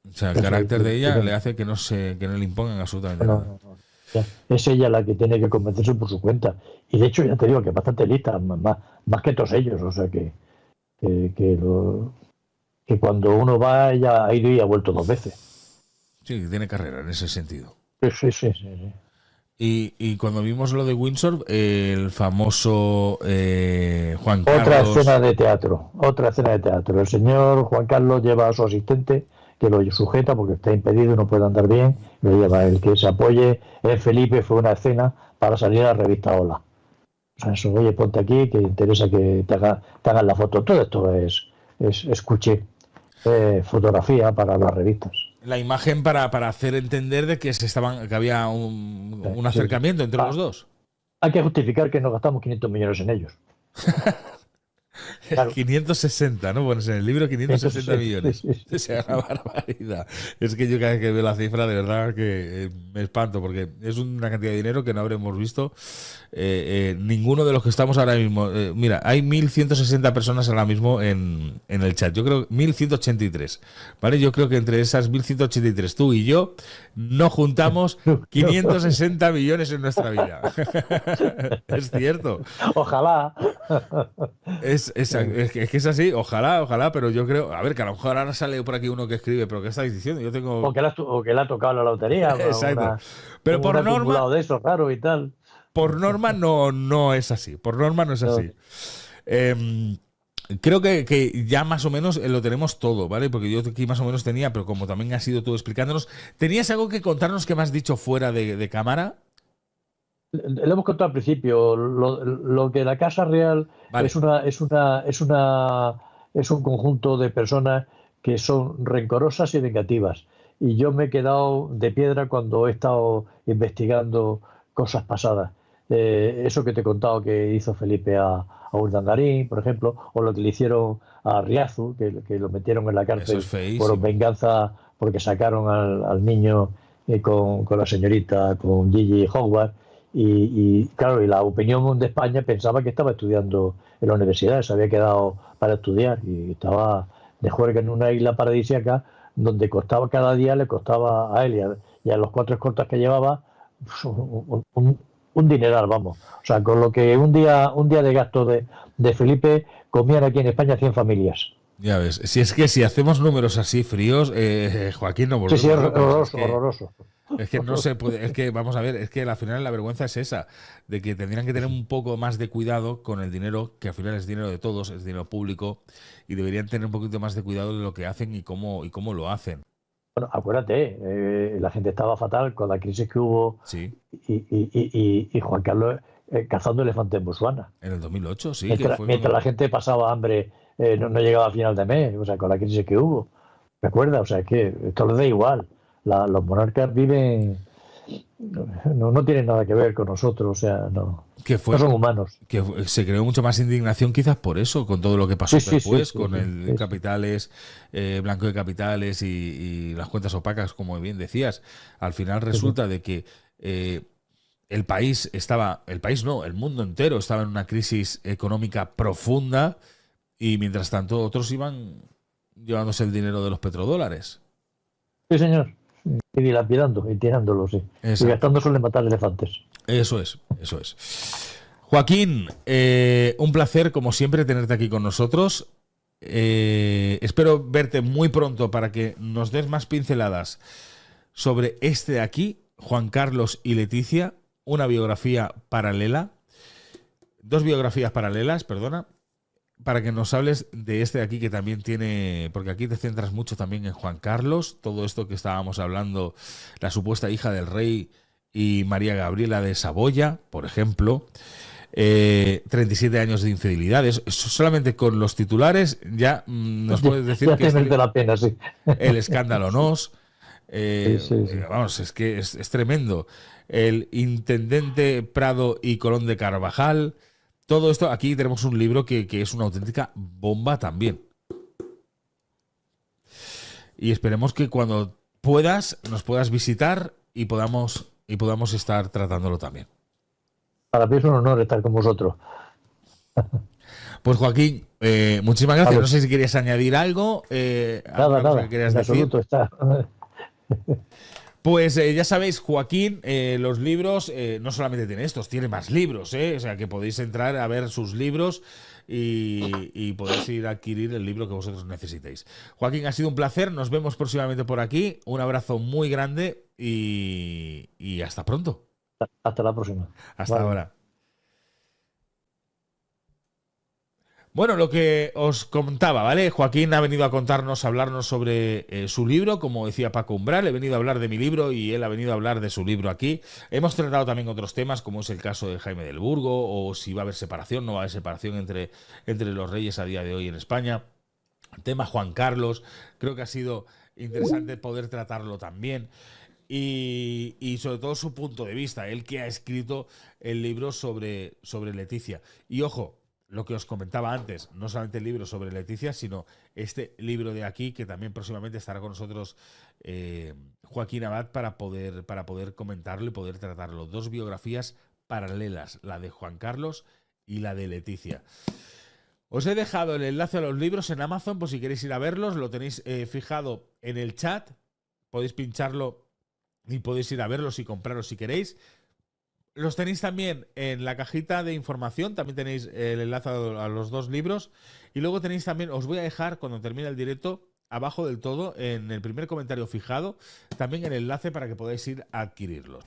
S1: O sea, el
S2: Es,
S1: carácter de ella le hace que no le impongan absolutamente
S2: no,
S1: nada.
S2: no, no. Es ella la que tiene que convencerse por su cuenta. Y de hecho, ya te digo que es bastante lista, más que todos ellos. O sea que, que, lo- que cuando uno va, ella ha ido y ha vuelto 2 veces.
S1: Sí, que tiene carrera en ese sentido.
S2: Sí, sí, sí, sí, sí.
S1: Y cuando vimos lo de Windsor, el famoso Juan
S2: Otra escena
S1: Carlos.
S2: de teatro, otra escena de teatro. El señor Juan Carlos lleva a su asistente que lo sujeta porque está impedido y no puede andar bien. Lo lleva el que se apoye. El Felipe fue una escena para salir a la revista Hola. O sea, eso, oye, ponte aquí que interesa que te hagan la foto. Todo esto es cuché, fotografía para las revistas.
S1: La imagen para hacer entender de que que había
S2: Sí,
S1: un
S2: sí, sí.
S1: acercamiento entre los dos.
S2: Hay que justificar que nos gastamos 500 millones en ellos. Claro,
S1: 560, ¿no? Pones en el libro 560
S2: entonces, sí,
S1: millones.
S2: sí,
S1: O
S2: sí,
S1: sea,
S2: sí.
S1: una barbaridad. Es que yo cada vez que veo la cifra, de verdad que me espanto, porque es una cantidad de dinero que no habremos visto ninguno de los que estamos ahora mismo. Mira, hay 1.160 personas ahora mismo en el chat. Yo creo 1.183, ¿vale? Yo creo que entre esas 1.183, tú y yo, no juntamos
S2: No, no.
S1: 560 millones en nuestra vida. Es cierto.
S2: Ojalá.
S1: Es que es así, ojalá, ojalá, pero yo creo, a ver, que a lo mejor ahora sale por aquí uno que escribe, pero ¿qué estáis diciendo? Yo tengo.
S2: O que le ha tocado la lotería,
S1: Exacto. Pero
S2: un acumulado de esos raros y tal.
S1: por norma no, no es así. Por norma no es
S2: No,
S1: así. Em, Creo que ya más o menos lo tenemos todo, ¿vale? Porque yo aquí más o menos tenía, pero como también has sido tú explicándonos, ¿tenías algo que contarnos que me has dicho fuera de cámara?
S2: lo hemos contado al principio. Lo que la Casa Real
S1: Vale,
S2: es un conjunto de personas que son rencorosas y vengativas. Y yo me he quedado de piedra cuando he estado investigando cosas pasadas. Eso que te he contado que hizo Felipe a Urdangarín, por ejemplo, o lo que le hicieron a Riazu, que lo metieron en la
S1: eso es
S2: cárcel por
S1: feísimo.
S2: venganza porque sacaron al niño con la señorita, con Gigi Howard. Claro, y la opinión de España pensaba que estaba estudiando en la universidad, se había quedado para estudiar y estaba de juerga en una isla paradisíaca donde costaba cada día, le costaba a él y a los 4 escoltas que llevaba pues, un dineral, vamos. O sea, con lo que un día de gasto de Felipe comían aquí en España 100 familias.
S1: Ya ves, si es que si hacemos números así fríos, Joaquín, nos
S2: Sí, sí,
S1: volvemos locos. Es
S2: horroroso,
S1: que
S2: horroroso.
S1: no se puede, es que vamos a ver, es que al final la vergüenza es esa, de que tendrían que tener un poco más de cuidado con el dinero, que al final es dinero de todos, es dinero público, y deberían tener un poquito más de cuidado de lo que hacen y cómo lo hacen.
S2: Bueno, acuérdate, la gente estaba fatal con la crisis que hubo
S1: Sí,
S2: y Juan Carlos cazando elefantes en Botswana.
S1: en el 2008, sí, que
S2: Mientras,
S1: fue
S2: mientras la
S1: cuando.
S2: gente pasaba hambre, no llegaba a final de mes, o sea, con la crisis que hubo. ¿Recuerda? O sea, es que esto les da igual. Los monarcas viven, no tienen nada que ver con nosotros, o sea,
S1: Que
S2: no
S1: fue
S2: son humanos.
S1: se creó mucho más indignación quizás por eso, con todo lo que pasó
S2: Sí, sí, sí,
S1: después,
S2: sí,
S1: con
S2: sí,
S1: el
S2: sí, sí.
S1: capitales, blanco de capitales y las cuentas opacas, como bien decías. Al final
S2: Sí, sí.
S1: resulta de que el país no, el mundo entero estaba en una crisis económica profunda y mientras tanto otros iban llevándose el dinero de los petrodólares.
S2: Sí, señor. Y dilapidando y tirándolo, sí. Y
S1: Exacto.
S2: gastándose en matar elefantes.
S1: Eso es, eso es. Joaquín, un placer como siempre tenerte aquí con nosotros. Espero verte muy pronto para que nos des más pinceladas sobre este de aquí, Juan Carlos y Leticia, una biografía paralela, dos biografías paralelas, perdona, para que nos hables de este de aquí que también tiene, porque aquí te centras mucho también en Juan Carlos, todo esto que estábamos hablando, la supuesta hija del rey y María Gabriela de Saboya, por ejemplo. 37 años de infidelidades. Solamente con los titulares ya nos puedes decir
S2: Ya
S1: que
S2: te merece la pena, sí.
S1: el escándalo nos.
S2: Sí, sí, sí.
S1: Vamos, es que es tremendo. El intendente Prado y Colón de Carvajal. Todo esto, aquí tenemos un libro que es una auténtica bomba también. y esperemos que cuando puedas, nos puedas visitar y podamos estar tratándolo también.
S2: Para mí es un honor estar con vosotros.
S1: Pues Joaquín, muchísimas gracias.
S2: Vale.
S1: No sé si querías añadir algo.
S2: Nada,
S1: que querías
S2: en
S1: decir.
S2: absoluto está.
S1: Pues ya sabéis, Joaquín, los libros, no solamente tiene estos, tiene más libros, ¿eh? O sea que podéis entrar a ver sus libros y podéis ir a adquirir el libro que vosotros necesitéis. Joaquín, ha sido un placer, nos vemos próximamente por aquí, un abrazo muy grande y hasta pronto.
S2: Hasta la próxima.
S1: Hasta
S2: Vale.
S1: ahora. Bueno, lo que os contaba, ¿vale? Joaquín ha venido a contarnos, a hablarnos sobre su libro, como decía Paco Umbral, he venido a hablar de mi libro y él ha venido a hablar de su libro aquí. Hemos tratado también otros temas, como es el caso de Jaime del Burgo, o si va a haber separación, no va a haber separación entre los reyes a día de hoy en España. El tema Juan Carlos, creo que ha sido interesante poder tratarlo también. Y sobre todo su punto de vista, él que ha escrito el libro sobre Leticia. Y ojo, lo que os comentaba antes, no solamente el libro sobre Leticia, sino este libro de aquí, que también próximamente estará con nosotros Joaquín Abad para poder comentarlo y poder tratarlo. Dos biografías paralelas, la de Juan Carlos y la de Leticia. Os he dejado el enlace a los libros en Amazon, por si queréis ir a verlos, lo tenéis fijado en el chat, podéis pincharlo y podéis ir a verlos y comprarlos si queréis. Los tenéis también en la cajita de información, también tenéis el enlace a los dos libros. Y luego tenéis también, os voy a dejar cuando termine el directo, abajo del todo, en el primer comentario fijado, también el enlace para que podáis ir a adquirirlos.